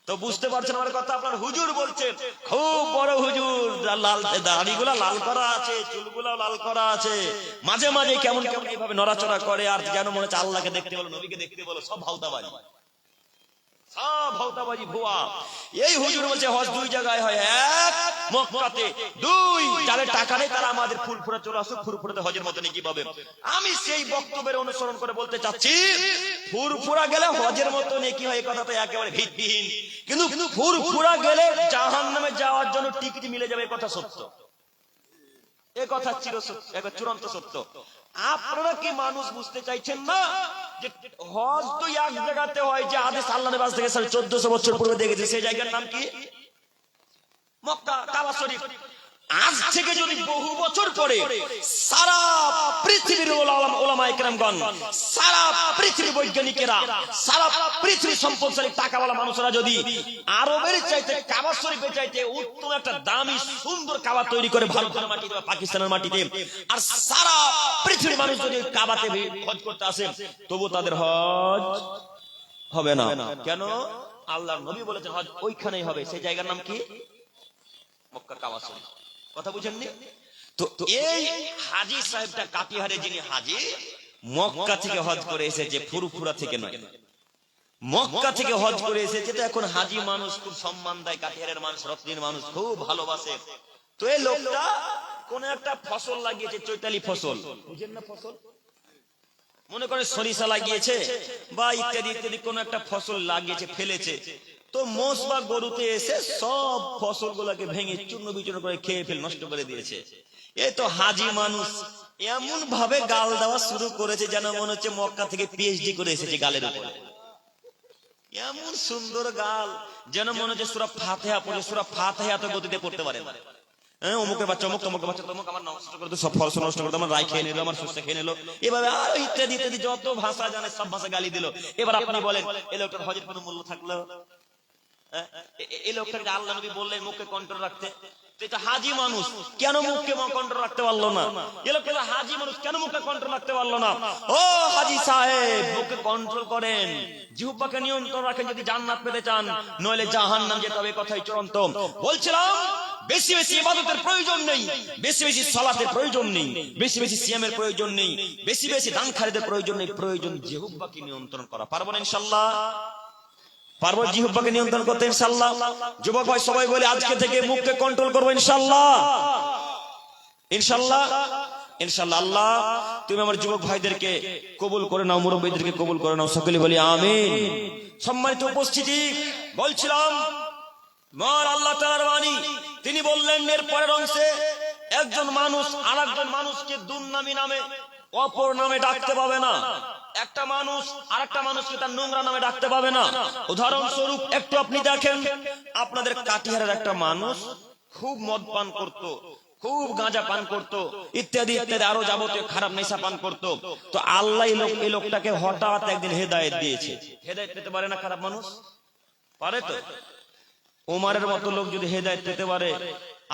তো বুঝতে পারছেন আমার কথা? আপনার হুজুর বলছে, খুব বড় হুজুর, লাল দাড়িগুলা লাল করা আছে, চুলগুলা লাল করা আছে, মাঝে মাঝে কেমন কেমন এইভাবে নড়াচড়া করে, আর যেন মনে হচ্ছে আল্লাহকে দেখতে বলো, নবীকে দেখতে বলো। সব ভাওতাবাজি, সব ভাওতাবাজি, ভুয়া। এই হুজুর বলছে হজ 2 জায়গায় হয়, এক মক্কাতে, 2 যাদের টাকা নেই তারা আমাদের ফুরফুরা চলে আসুক, ফুরফুরাতে হজের মতো নাকি পাবে। আমি সেই বক্তব্যের অনুসরণ করে বলতে চাচ্ছি, ফুরফুরা গেলে হজের মতো নাকি হয়, এই কথা তো একেবারে ভিত্তিহীন। কিন্তু ফুরফুরা গেলে জাহান্নামে যাওয়ার জন্য টিকিট মিলে যাবে, এই কথা সত্য, এই কথা চূড়ান্ত সত্য। আপনারা কি মানুষ বুঝতে চাইছেন না যে হজ তো এক জায়গাতে হয়, যে হাদিস আল্লাহ নবী থেকে 1400 বছর পূর্বে দেখেছে, সেই জায়গার নাম কি? মক্কা, কাবা শরীফ। আজ থেকে যদি বহু বছর পরে সারা পৃথিবীর উলামায়ে কেরামগণ, সারা পৃথিবীর বৈজ্ঞানিকেরা, সারা পৃথিবীর সম্পদশালী টাকাওয়ালা মানুষরা যদি আরবের চাইতে কাবা শরীফের চাইতে উত্তম একটা দামি সুন্দর কাবা তৈরি করে ভারতের মাটিতে বা পাকিস্তানের মাটিতে, আর সারা পৃথিবীর মানুষ যদি কাবাতে হজ করতে আসে, তবু তাদের হজ হবে না। কেন? আল্লাহর নবী বলেছেন হজ ওইখানেই হবে। সেই জায়গার নাম কি? মক্কা, কাবা শরীফ। কথা বুঝেননি? তো এই হাজী সাহেবটা কাটিহারে, যিনি হাজী, মক্কা থেকে হজ করে এসেছে, ফুরফুরা থেকে নয়। মক্কা থেকে হজ করে এসেছে, তো এখন হাজি মানুষ খুব সম্মান দেয়, কাঠিয়ারের মানুষ, রত্নের মানুষ খুব ভালোবাসে। তো এই লোকটা কোন একটা ফসল লাগিয়েছে, চৈতালি ফসল, বুঝেন না ফসল, মনে করে সরিষা লাগিয়েছে বা ইত্যাদি ইত্যাদি কোন একটা ফসল লাগিয়েছে, ফেলেছে। তো মোষ বা গরুতে এসে সব ফসল গুলাকে ভেঙে চূর্ণ বিচূর্ণ করে খেয়ে ফেল, নষ্ট করে দিয়েছে। এই তো হাজি মানুষ এমন ভাবে গাল দেওয়া শুরু করেছে যেন মনে হচ্ছে মক্কা থেকে পিএইচডি করে এসেছে গালের উপরে। এমন সুন্দর গাল যেন মনে হচ্ছে সূরা ফাতিহা পড়ে, সূরা ফাতিহা তো গতিতে পড়তে পারে না। অমুকের বাচ্চা অমুক, তমুকের বাচ্চা তমুক, আমার নষ্ট করে সব ফসল নষ্ট করে, আমার রায় খেয়ে নিল, আমার শস্য খেয়ে নিল, এভাবে আরো ইত্যাদি ইত্যাদি যত ভাষা জানে সব ভাষা গালি দিল। এবার আপনি বলেন এই লোকটার হজের কোনো মূল্য থাকলো? এই লোকটাকে আল্লাহ নবী বললেন মুখে কন্ট্রোল রাখতে, এটা হাজি মানুষ কেন মুখকে কন্ট্রোল রাখতে পারলো না? এই লোকটা হাজি মানুষ কেন মুখে কন্ট্রোল রাখতে পারলো না? ও হাজি সাহেব, মুখে কন্ট্রোল করেন, জিহ্বাকে নিয়ন্ত্রণ রাখেন যদি জান্নাত পেতে চান, নইলে জাহান্নাম যেতে হবে, কথাই চূড়ান্ত। বলছিলাম বেশি বেশি ইবাদতের প্রয়োজন নেই, বেশি বেশি সালাতের প্রয়োজন নেই, বেশি বেশি সিয়ামের প্রয়োজন নেই, বেশি বেশি দান খারিদের প্রয়োজন নেই, প্রয়োজন জিহ্বাকে নিয়ন্ত্রণ করা। পারবো না ইনশাআল্লাহ? পারবো জিহ্বাকে নিয়ন্ত্রণ করতে ইনশাআল্লাহ? যুবক ভাই সবাই বলে আজকে থেকে মুখকে কন্ট্রোল করবো ইনশাআল্লাহ, ইনশাআল্লাহ, ইনশাআল্লাহ। আল্লাহ তুমি আমার যুবক ভাইদেরকে কবুল করে নাও, মুরব্বীদেরকে কবুল করে নাও, সকলে বলি আমিন। সম্মানিত উপস্থিতি, বলছিলাম মহান আল্লাহ তাআলার বাণী, তিনি বললেন এর পরের অংশে, একজন মানুষ আরেকজন মানুষকে দুর্নামী নামে, অপর নামে ডাকতে পাবে না। একটা মানুষ আরেকটা মানুষকে তার নোংরা নামে ডাকতে পাবে না। উদাহরণস্বরূপ একটু আপনি দেখেন, আপনাদের কাটিহারের একটা মানুষ খুব মদ পান করত, খুব গাঁজা পান করত, ইত্যাদি ইত্যাদি আরো যাবতীয় খারাপ নেশা পান করত। তো আল্লাহ এই লোকটাকে হঠাৎ একদিন হেদায়েত দিয়েছে। হেদায়েত পেতে পারে না খারাপ মানুষ? পারে তো। ওমরের মতো লোক যদি হেদায়েত পেতে পারে,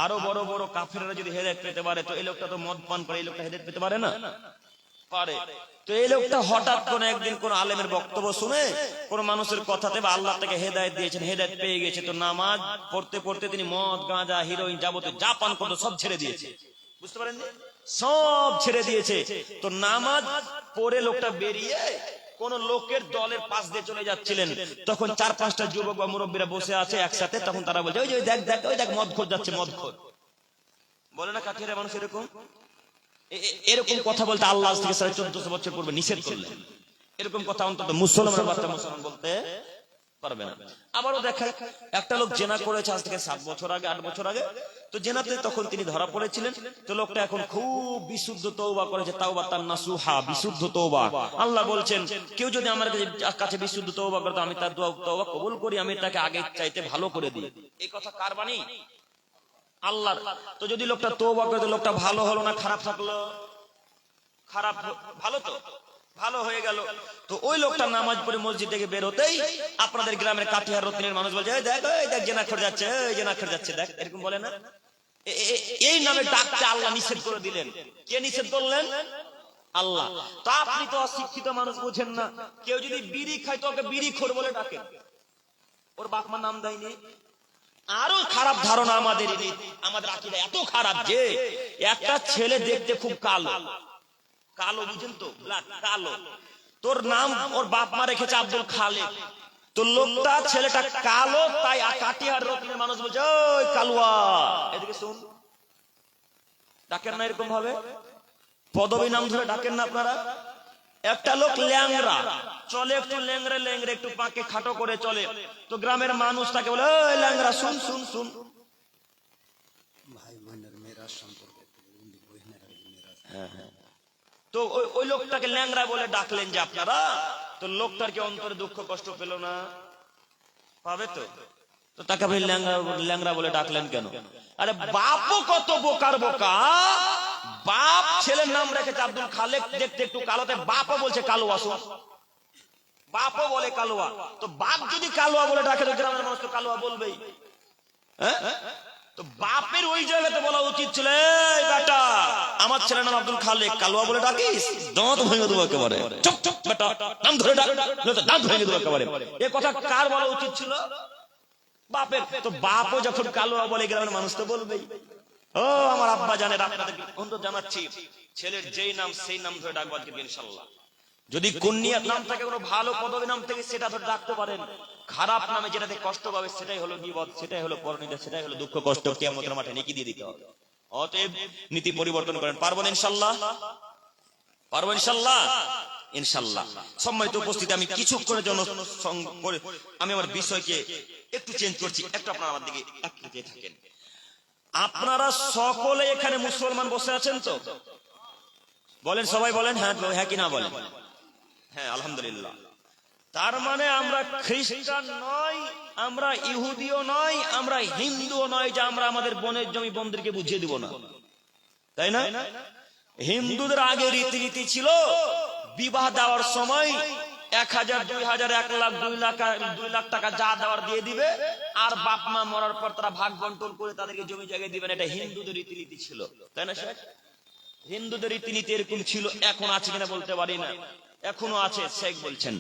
আরো বড় বড় কাফেররা যদি হেদায়েত পেতে পারে, তো এই লোকটা তো মদ পান করে, এই লোকটা হেদায়েত পেতে পারে না? পারে। তো এই লোকটা হঠাৎ কোন একদিন কোন আলেমের বক্তব্য শুনে, কোন মানুষের কথাতে বা আল্লাহ তাকে হেদায়েত দিয়েছেন, হেদায়েত পেয়ে গেছে। তো নামাজ পড়তে পড়তে তিনি মদ, গাঁজা, হিরোইন যাবতীয় যা পান করতো সব ছেড়ে দিয়েছে। বুঝতে পারেন? সব ছেড়ে দিয়েছে। তো নামাজ পড়ে লোকটা বেরিয়ে কোন লোকের দলের পাশ দিয়ে চলে যাচ্ছিলেন, তখন 4-5টা যুবক বা মুরব্বীরা বসে আছে একসাথে। তখন তারা বলছে, ওই যে দেখ দেখ, ওই দেখ মদ খোর যাচ্ছে, মদ খোর। বলে না কাঠিয়ারের মানুষ এরকম? এরকম কথা বলতে আল্লাহ আজ থেকে 1400 বছর পূর্বে নিষেধ করলেন। এরকম কথা অন্তত মুসলমানের বাচ্চা মুসলমান বলতে পারবে না। আবারও দেখেন, একটা লোক জেনা করেছে আজ থেকে 7 বছর আগে, 8 বছর আগে। তো জেনাতে তখন তিনি ধরা পড়েছিলেন। তো লোকটা এখন খুব বিশুদ্ধ তওবা করেছে, তাওবাতান নাসুহা, বিশুদ্ধ তওবা। আল্লাহ বলছেন, কেউ যদি আমার কাছে বিশুদ্ধ তওবা করে, তো আমি তার দোয়া তওবা কবুল করি, আমি তাকে আগে চাইতে ভালো করে দিই। এই কথা কার বাণী? আল্লাহ। তো যদি লোকটা তওবা করে, তো লোকটা ভালো হলো না খারাপ থাকলো? খারাপ, ভালো তো ভালো হয়ে গেল। তো ওই লোকটা নামাজ পড়ে মসজিদ থেকে বের হতেই আপনাদের গ্রামের কাটিহার রত্নের মানুষ বলছে, এই দেখ, ওই দেখ জেনা করে যাচ্ছে, ওই জেনা করে যাচ্ছে, দেখ। এরকম বলে না? এই নামে ডাকতে আল্লাহ নিষেধ করে দিলেন। কে নিষেধ করলেন? আল্লাহ। তো আপনি তো অশিক্ষিত মানুষ, বুঝেন না। কেউ যদি বিড়ি খায় তো ওকে বিড়িখোর বলে ডাকে, ওর বাপ মা নাম দেয়নি। আরো খারাপ ধারণা আমাদের আকীদা এত খারাপ যে একটা ছেলে দেখতে খুব কালো, কালো বুঝেন তো, ব্ল্যাক, কালো। তোর নাম ওর বাপ মা রেখেছে আব্দুল খালেক। তো লোকটা ছেলেটা কালো, তাই কাটিহার রত্নের মানুষ বলছে, ওই কালুয়া, এদিকে শুন। ডাকেন না এরকম ভাবে? পদবী নাম ধরে ডাকেন না আপনারা? একটা লোক ল্যাংরা চলে, একটু ল্যাংরে ল্যাংরে, একটু পাকে খাটো করে চলে। তো গ্রামের মানুষ তাকে বলে, ওই ল্যাংরা, শুন শুন শুন। ভাই বোনের মেয়েরা সম্পর্কে, হ্যাঁ হ্যাঁ। তো ওই লোকটাকে ল্যাংরা বলে ডাকলেন যে আপনারা। তো লোকটার কি অন্তরে দুঃখ কষ্ট পেল না? পাবে তো। তো তাকে আপনি ল্যাংরা বলে ডাকলেন কেন? আরে বাপও কত বোকার বোকা, বাপ ছেলের নাম রেখেছে আব্দুল খালেক, দেখতে একটু কালোতে, বাপও বলছে কালুয়া। শুন, বাপও বলে কালুয়া। তো বাপ যদি কালুয়া বলে ডাকে, তো গ্রামের মানুষ তো কালুয়া বলবেই। হ্যাঁ, তো বাপের ওই জায়গাতে বলা উচিত ছিল, এই বেটা, আমার ছেলের নাম আব্দুল খালেক, কালুয়া বলে ডাকিস, দাঁত ভেঙে দেবো একেবারে, চুপ চুপ বেটা, নাম ধরে ডাক, দাঁত ভেঙে দেবো একেবারে। এই কথা কার বলা উচিত ছিল? বাপের। তো বাপও যখন কালুয়া বলে, গ্রামের মানুষ তো বলবেই। ও আমার আব্বা জানেন, আপনাদেরকে অনুরোধ জানাচ্ছি, ছেলের যেই নাম সেই নাম ধরে ডাকবো আজকে ইনশাআল্লাহ। যদি কুনিয়াত নাম থাকে, কোনো ভালো পদবী নাম থেকে, সেটা ধরে রাখতে পারেন। খারাপ নামে যেটাতে কষ্ট পাবে সেটাই হলো গীবত, সেটাই হলো পরনিন্দা, সেটাই হলো দুঃখ কষ্ট, কিয়ামতের মাঠে নেকি দিয়ে দিতে হবে। অতএব নীতি পরিবর্তন করেন। পারবেন ইনশাআল্লাহ? পারবো ইনশাআল্লাহ? ইনশাআল্লাহ। সম্মানিত উপস্থিতি, আমি কিছুক্ষণের জন্য আমি আমার বিষয়কে একটু চেঞ্জ করছি, একটু আপনারা আমার দিকে তাকিয়ে থাকেন। আপনারা সকলে এখানে মুসলমান বসে আছেন তো? বলেন, সবাই বলেন হ্যাঁ, হ্যাঁ কি না বলেন? হ্যাঁ, আলহামদুলিল্লাহ। তার মানে আমরা খ্রিস্টান নই, আমরা ইহুদিও নই, আমরা হিন্দুও নয় যে আমরা আমাদের বোনের জমি বোনদেরকে বুঝিয়ে দিব না, তাই না? হিন্দুদের আগে রীতিনীতি ছিল, বিবাহ দেওয়ার সময় 1000, 2000, 1 লাখ, 2 লাখ টাকা যা দেওয়ার দিয়ে দিবে, আর বাপ মা মরার পর তারা ভাগ বন্টন করে তাদেরকে জমি জায়গা দিবেন। এটা হিন্দুদের রীতিনীতি ছিল, তাই না শেখ? হিন্দুদের রীতিনীতি এরকম ছিল, এখন আছে কিনা বলতে পারি না, এখনো আছে শেখ বলছেন।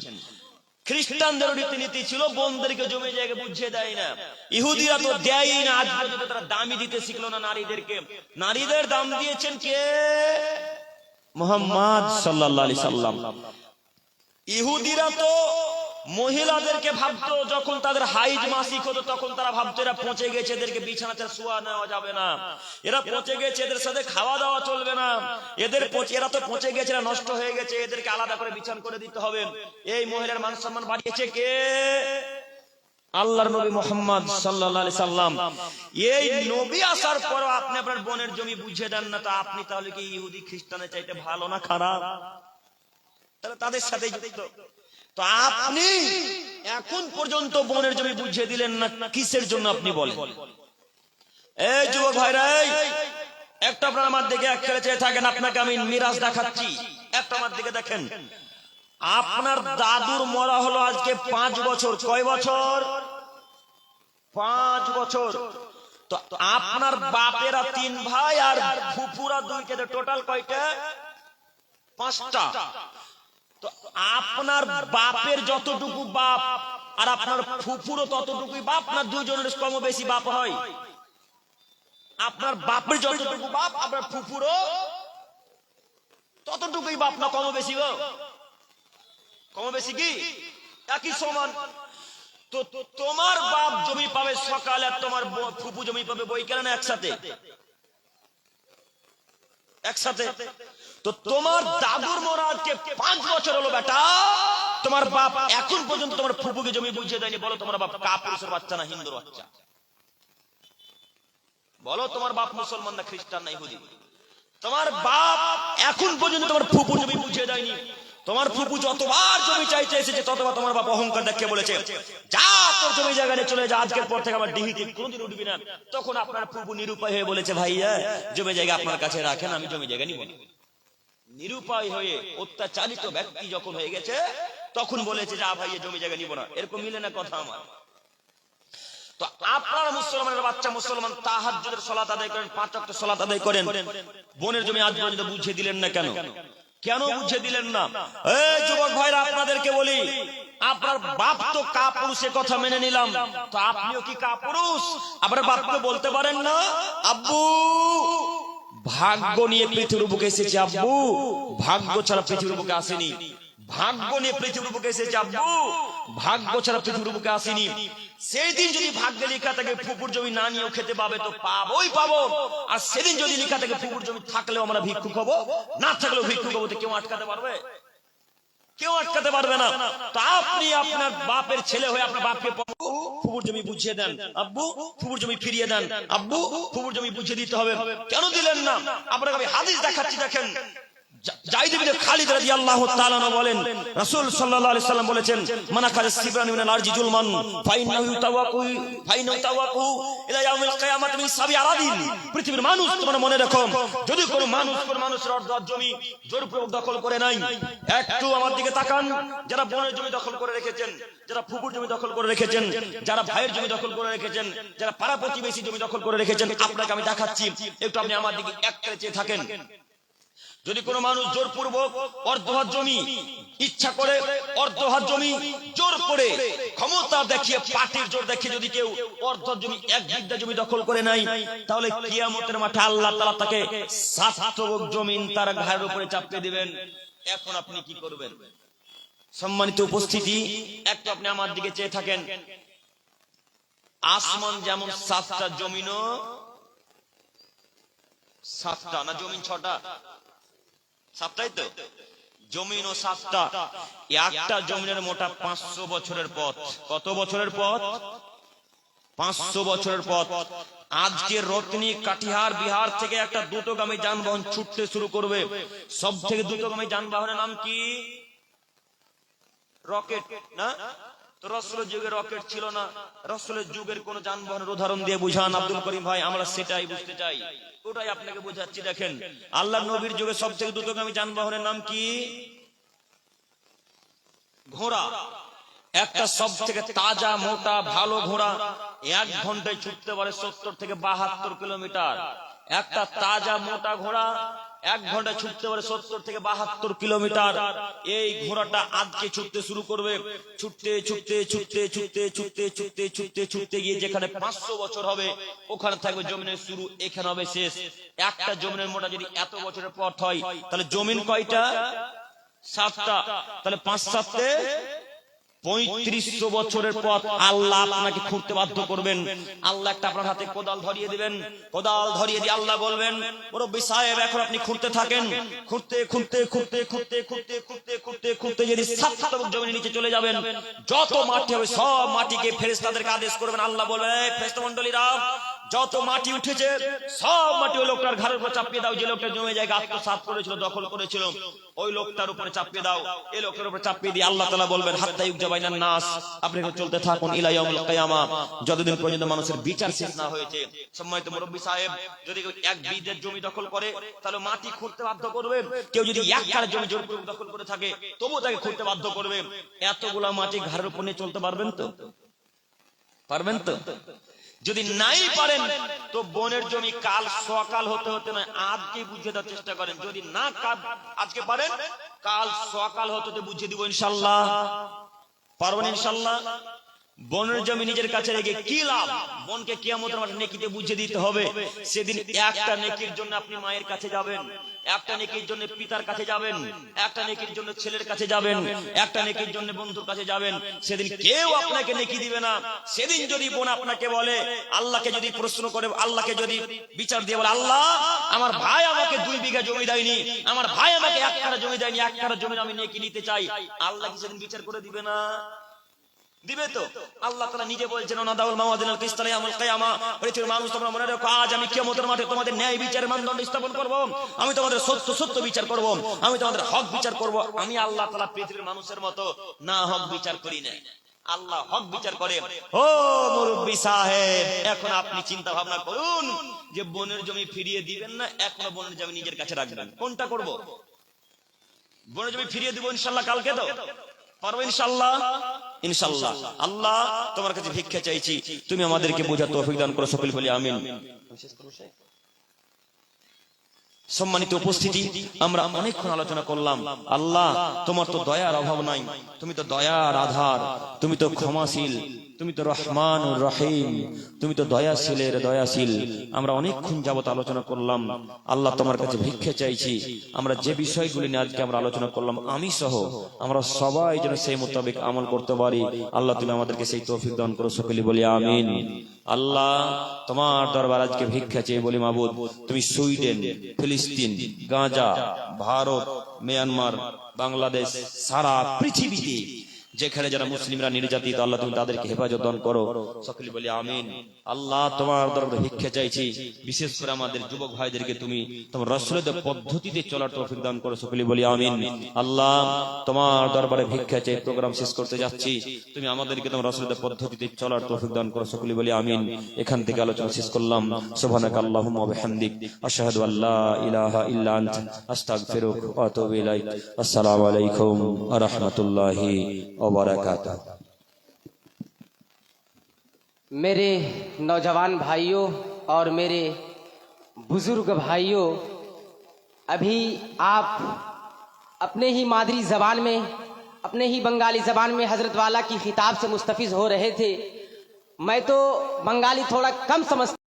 খ্রিস্টানদের রীতিনীতি ছিল বোনদেরকে জমি জায়গা বুঝিয়ে দেয় না। ইহুদিরা তো দেয়ই না, আজ পর্যন্ত তারা দামি দিতে শিখলো না নারীদেরকে। নারীদের দাম দিয়েছেন কে? মুহাম্মদ সাল্লাল্লাহু আলাইহি সাল্লাম। ইহুদিরা তো মহিলাদেরকে ভাবতো, যখন তাদের হাইজ মাসিক হতো তখন তারা ভাবতো এরা পচে গেছে, এদেরকে বিছানাতে শোয়া নেওয়া যাবে না, এরা পচে গেছে, এদের সাথে খাওয়া দাওয়া চলবে না, এরা তো পচে গেছে, এরা নষ্ট হয়ে গেছে, এদেরকে আলাদা করে বিছানা করে দিতে হবে। এই মহিলার মান সম্মান বাড়িয়েছে কে? আল্লাহর নবী মুহাম্মদ সাল্লাল্লাহু আলাইহি সাল্লাম। এই নবী আসার পর আপনি আপনার বোনের জমি বুঝিয়ে দেন না, তো আপনি তাহলে কি ইহুদি খ্রিস্টানের চাইতে ভালো না খারাপ? তাহলে তাদের সাথে যুক্ত। তো আপনি এখন পর্যন্ত বোনের জমি বুঝিয়ে দিলেন না, কিসের জন্য আপনি বলেন? এই যুবক ভাইরা, একটা আপনার আমার দিকে এক খেলে চেয়ে থাকেন, আপনাকে আমি মিরাজ দেখাচ্ছি, একটা আমার দিকে দেখেন। আপনার দাদুর মরা হলো আজকে 5 বছর। কয় বছর? 5 বছর। তো আপনার বাপেরা 3 ভাই আর ফুফুরা 2, টোটাল কয়টা? 5টা। তো আপনার বাপের যতটুকু বাপ আর আপনার ফুফুরও ততটুকুই বাপ, না দুজনের কম বেশি বাপ হয়? আপনার বাপের যতটুকু বাপ আপনার ফুফুরও ততটুকুই বাপ, না কম বেশি? গো কম বেশি কি একই সমান? তো তোমার বাপ জমি পাবে সকালে আর তোমার ফুফু জমি পাবে বৈকালে, না একসাথে? একসাথে। তো তোমার দাদুর মরা আজকে 5 বছর হলো বেটা, তোমার বাপ এখন পর্যন্ত তোমার ফুফুকে জমি বুঝিয়ে দেয়নি। বলো তোমার বাপ কাপুরুষের বাচ্চা না হিন্দুর বাচ্চা? বলো তোমার বাপ মুসলমান না খ্রিস্টান না ইহুদি? তোমার বাপ এখন পর্যন্ত তোমার ফুফু জমি বুঝিয়ে দেয়নি। তোমার ফুফু যতবার জমি চাইতে এসেছে ততবার তোমার বাপ অহংকার দেখিয়ে বলেছে, যা তোর জমি জায়গায় চলে যা, আজকের পর থেকে আমার ডিহিতে কোনোদিন উঠবি না। তখন আপনার ফুফু নিরুপায় হয়ে বলেছে, ভাইয়া জমি জায়গা আপনার কাছে রাখেন, আমি জমি জায়গা নিব না। নিরুপায় হয়ে অত্যাচারিত ব্যক্তি যখন হয়ে গেছে তখন বলেছে, যা ভাইয়া জমি জায়গা নিব না। এরকম মিলে না কথা আমার? তো আপনারা মুসলমানের বাচ্চা মুসলমান, তাহাজ্জুদের সালাত আদায় করেন, 5 ওয়াক্ত সালাত আদায় করেন, বোনের জমি আজ পর্যন্ত বুঝিয়ে দিলেন না কেন? কেন বুঝিয়ে দিলেন না? এই যুবক ভাইরা, আপনাদেরকে বলি, আপনার বাপ তো কাপুরুষের কথা মেনে নিলাম, তো আপনিও কি কাপুরুষ? আপনার বাপকে বলতে পারেন না, আব্বু ভাগ্য নিয়ে পৃথিবীর বুকে এসেছে, আব্বু ভাগ্য ছাড়া পৃথিবীর বুকে আসেনি। ভাগ্য নিয়ে পৃথিবীর বুকে এসেছে আব্বু, ভাগ্য ছাড়া পৃথিবীর বুকে আসেনি। সেই দিন যদি ভাগ্যে লেখা থাকে ফুপুর জমি না নিয়েও খেতে পাবে, তো পাবোই পাবো। আর সেদিন যদি লেখা থাকে ফুপুর জমি থাকলেও আমরা ভিক্ষুক হবো, না থাকলেও ভিক্ষুক হবো, তো কেউ আটকাতে পারবে? কেউ আটকাতে পারবে না। তো আপনি আপনার বাপের ছেলে হয়ে আপনার বাপকে ফুপুর জমি বুঝিয়ে দেন, আব্বু ফুপুর জমি ফিরিয়ে দেন, আব্বু ফুপুর জমি বুঝিয়ে দিতে হবে। কেন দিলেন না? আপনাকে আমি হাদিস দেখাচ্ছি, দেখেন। যায়েদ ইবনে খালিদ রাদিয়াল্লাহু তাআলা বলেন, রাসূল সাল্লাল্লাহু আলাইহি সাল্লাম বলেছেন, মানা খালিস সিবরান মিনাল আরজি জুলমান ফাইন্নাহু তাওয়াকু ইলা ইয়াউমিল কিয়ামাতি মিন সাবি আরাদিন। পৃথিবীর মানুষ, তোমরা মনে রাখো, যদি কোনো মানুষের অর্ধ জমি জোরপূর্বক দখল করে নাই, একটু আমার দিকে তাকান, যারা বোনের জমি দখল করে রেখেছেন, যারা ফুফুর জমি দখল করে রেখেছেন, যারা ভাইয়ের জমি দখল করে রেখেছেন, যারা পাড়া প্রতিবেশী জমি দখল করে রেখেছেন, আপনাকে আমি দেখাচ্ছি, একটু আপনি আমার দিকে এক করে চেয়ে থাকেন। যদি কোনো মানুষ জোরপূর্বক অর্ধ হাত জমি ইচ্ছা করে অর্ধ হাত জমি জোর করে ক্ষমতা দেখিয়ে পাটির জোর দেখিয়ে যদি কেউ অর্ধ জমি এক বিঘা জমি দখল করে নাই, তাহলে কিয়ামতের মাঠে আল্লাহ তাআলা তাকে 7 তবক জমিন তার ঘাড়ের উপরে চাপিয়ে দিবেন। এখন আপনি কি করবেন? সম্মানিত উপস্থিতি, একটু আপনি আমার দিকে চেয়ে থাকেন। আসমান যেমন 7টা, জমিনও 7টা, না জমিন 6টা? 7টাই তো, জমিনও 7টা। একটা জমিনের মোটা 500 বছরের পথ। কত বছরের পথ? 500 বছরের পথ। আজকে রত্নী কাটিহার বিহার থেকে একটা দ্রুতগামী যানবাহন ছুটতে শুরু করবে। সব থেকে দ্রুতগামী যানবাহনের নাম কি? রকেট, না? তো রাসূলের যুগে রকেট ছিল না। রাসূলের যুগের কোন যানবাহনের উদাহরণ দিয়ে বুঝান আব্দুল করিম ভাই, আমরা সেটাই বুঝতে চাই, ওটাই আপনাকে বোঝাচ্ছি। দেখেন, আল্লাহর নবীর যুগে সবথেকে দ্রুতগামী যানবাহনের নাম কি? ঘোড়া। একটা সব থেকে তাজা মোটা ভালো ঘোড়া 1 ঘন্টায় ছুটতে পারে 70 থেকে 72 কিলোমিটার। একটা তাজা মোটা ঘোড়া 1 ঘন্টায় ছুটতে পারে 70 থেকে 72 কিলোমিটার। এই ঘোড়াটা আজকে ছুটতে শুরু করবে। ছুটতে ছুটতে ছুটতে ছুটতে ছুটতে ছুটতে ছুটতে ছুটতে গিয়ে যেখানে 500 বছর হবে, ওখানে থাকবে জমিনের শুরু, এখানে হবে শেষ। একটা জমিনের মোটা যদি এত বছরের পথ হয়, তাহলে জমিন কয়টা? 7টা। তাহলে 5 7 3500 বছরের পথ আল্লাহ আপনাকে খুঁড়তে বাধ্য করবেন। আল্লাহ একটা আপনার হাতে কোদাল ধরিয়ে দিবেন। কোদাল ধরিয়ে দিয়ে আল্লাহ বলবেন, মুরব্বি সাহেব এখন আপনি খুঁড়তে থাকেন। খুঁড়তে খুঁড়তে খুঁড়তে খুঁড়তে খুঁড়তে খুঁড়তে খুঁড়তে খুঁড়তে যদি 7 তবক জমির নিচে চলে যাবেন, যত মাটি হবে সব মাটিকে ফেরেশতাদেরকে আদেশ করবেন। আল্লাহ বলবেন, এই ফেরেশতা মণ্ডলীরা, যত মাটি উঠেছে সব মাটি ওই লোকটার ঘাড়ের উপর চাপিয়ে দাও। যে লোকটা জমি জায়গা আত্মসাৎ করেছিল, দখল করেছিল, ওই লোকটার উপরে চাপিয়ে দাও। এই লোকের উপরে চাপিয়ে দিয়ে আল্লাহ তাআলা বলবেন, হাত্তা ইউজাবাইনান নাস, আপনি চলতে থাকুন ইলা ইয়াউমিল কিয়ামা, যতদিন পর্যন্ত মানুষের বিচার শেষ না হয়েছে। সম্মানিত মুরব্বি সাহেব, যদি কেউ 1 বিঘের জমি দখল করে, তাহলে মাটি খুঁড়তে বাধ্য করবে। কেউ যদি 1 কাঠা জমি জোরপূর্বক দখল করে থাকে, তবুও তাকে খুঁড়তে বাধ্য করবে। এতগুলা মাটি ঘাড়ের উপর নিয়ে চলতে পারবেন তো? পারবেন তো? যদি নাই পারেন, তো বনের জমি কাল সকাল হতে হতে নয়, আজকে বুঝিয়ে দেওয়ার চেষ্টা করেন। যদি না আজকে পারেন, কাল সকাল হতে হতে বুঝিয়ে দিব ইনশাআল্লাহ। পারবেন ইনশাআল্লাহ? বনের জমি নিজের কাছে রেখে কি লাভ? বনকে কিয়ামতের মাঠে নেকিতে বুঝিয়ে দিতে হবে। সেদিন একটা নেকির জন্য আপনি মায়ের কাছে যাবেন, একটা নেকির জন্য পিতার কাছে যাবেন, একটা নেকির জন্য ছেলের কাছে যাবেন, একটা নেকির জন্য বন্ধুর কাছে যাবেন। সেদিন কেউ আপনাকে নেকি দিবে না। সেদিন যদি বোন আপনাকে বলে, আল্লাহকে যদি প্রশ্ন করে, আল্লাহকে যদি বিচার দিয়ে বলে, আল্লাহ আমার ভাই আমাকে 2 বিঘা জমি দেয়নি, আমার ভাই আমাকে 1 কাঠা জমি দেয়নি, 1 কাঠা জমি আমি নেকি নিতে চাই, আল্লাহ কি সেদিন বিচার করে দিবে না? দিবে তো। আল্লাহ তাআলা নিজে বলছেন, ওনাদাউল মাওয়াদিনাল কিসতা ইয়াউমুল কিয়ামা, পৃথিবীর মানুষ তোমরা মনে রাখো, আজ আমি কিয়ামতের মাঠে তোমাদের ন্যায় বিচারের মানদণ্ড স্থাপন করব। আমি তোমাদের সত্য সত্য বিচার করব, আমি তোমাদের হক বিচার করব। আমি আল্লাহ তাআলা পৃথিবীর মানুষের মতো না হক বিচার করি না, আল্লাহ হক বিচার করে। ও মুরব্বি সাহেব, এখন আপনি চিন্তা ভাবনা করুন যে বনের জমি ফিরিয়ে দিবেন না এখনো বনের জমি নিজের কাছে রাখবেন, কোনটা করব? বনের জমি ফিরিয়ে দিব ইনশাআল্লাহ কালকে, তো পারবো ইনশাআল্লাহ? ইনশাআল্লাহ। আল্লাহ তোমার কাছে ভিক্ষা চাইছি, তুমি আমাদেরকে বোঝার তৌফিক দান করো, সকলে বলি আমিন। সম্মানিত উপস্থিতি, আমরা অনেকক্ষণ আলোচনা করলাম। আল্লাহ তোমার তো দয়ার অভাব নাই, তুমি তো দয়ার আধার, তুমি তো ক্ষমাশীল, তুমি তো রহমানুর রহিম, তুমি তো দয়াশীলের দয়াশীল। আমরা অনেকক্ষণ যাবত আলোচনা করলাম। আল্লাহ তোমার কাছে ভিক্ষা চাইছি, আমরা যে বিষয়গুলি নিয়ে আজকে আমরা আলোচনা করলাম, আমি সহ আমরা সবাই যেন সেই মোতাবেক আমল করতে পারি। আল্লাহ তুমি আমাদেরকে সেই তৌফিক দান করো, সকলে বলি আমিন। আল্লাহ তোমার দরবার আজকে ভিক্ষা চেয়ে বলি, মাবুদ তুমি সুইডেন, ফিলিস্তিন, গাজা, ভারত, মিয়ানমার, বাংলাদেশ, সারা পৃথিবীতে যেখানে যারা মুসলিমরা নির্যাতিত, আল্লাহ তুমি তাদেরকে হেফাজত দান করো, সকলে বলি আমিন। আল্লাহ তোমার দরবারে ভিক্ষা চাইছি, বিশেষ করে আমাদের যুবক ভাইদেরকে তুমি তোমার রাসূলের পদ্ধতিতে চলার তৌফিক দান করো, সকলে বলি আমিন। আল্লাহ তোমার দরবারে ভিক্ষা চাই, প্রোগ্রাম শেষ করতে যাচ্ছি, তুমি আমাদেরকে তোমার রাসূলের পদ্ধতিতে চলার তৌফিক দান করো, সকলে বলি আমিন। এখান থেকে আলোচনা শেষ করলাম। সুবহানাকা আল্লাহুম্মা ওয়া বিহামদিক, আশহাদু আল্লা ইলাহা ইল্লা আনতা, আস্তাগফিরুকা ওয়া আতুবু ইলাইক। আসসালামু আলাইকুম ওয়া রাহমাতুল্লাহি ওয়া বারাকাতুহু। मेरे नौजवान भाइयों और मेरे बुजुर्ग भाइयों, अभी आप अपने ही मादरी जबान में, अपने ही बंगाली जबान में हजरत वाला की खिताब से मुस्तफिज हो रहे थे। मैं तो बंगाली थोड़ा कम समझता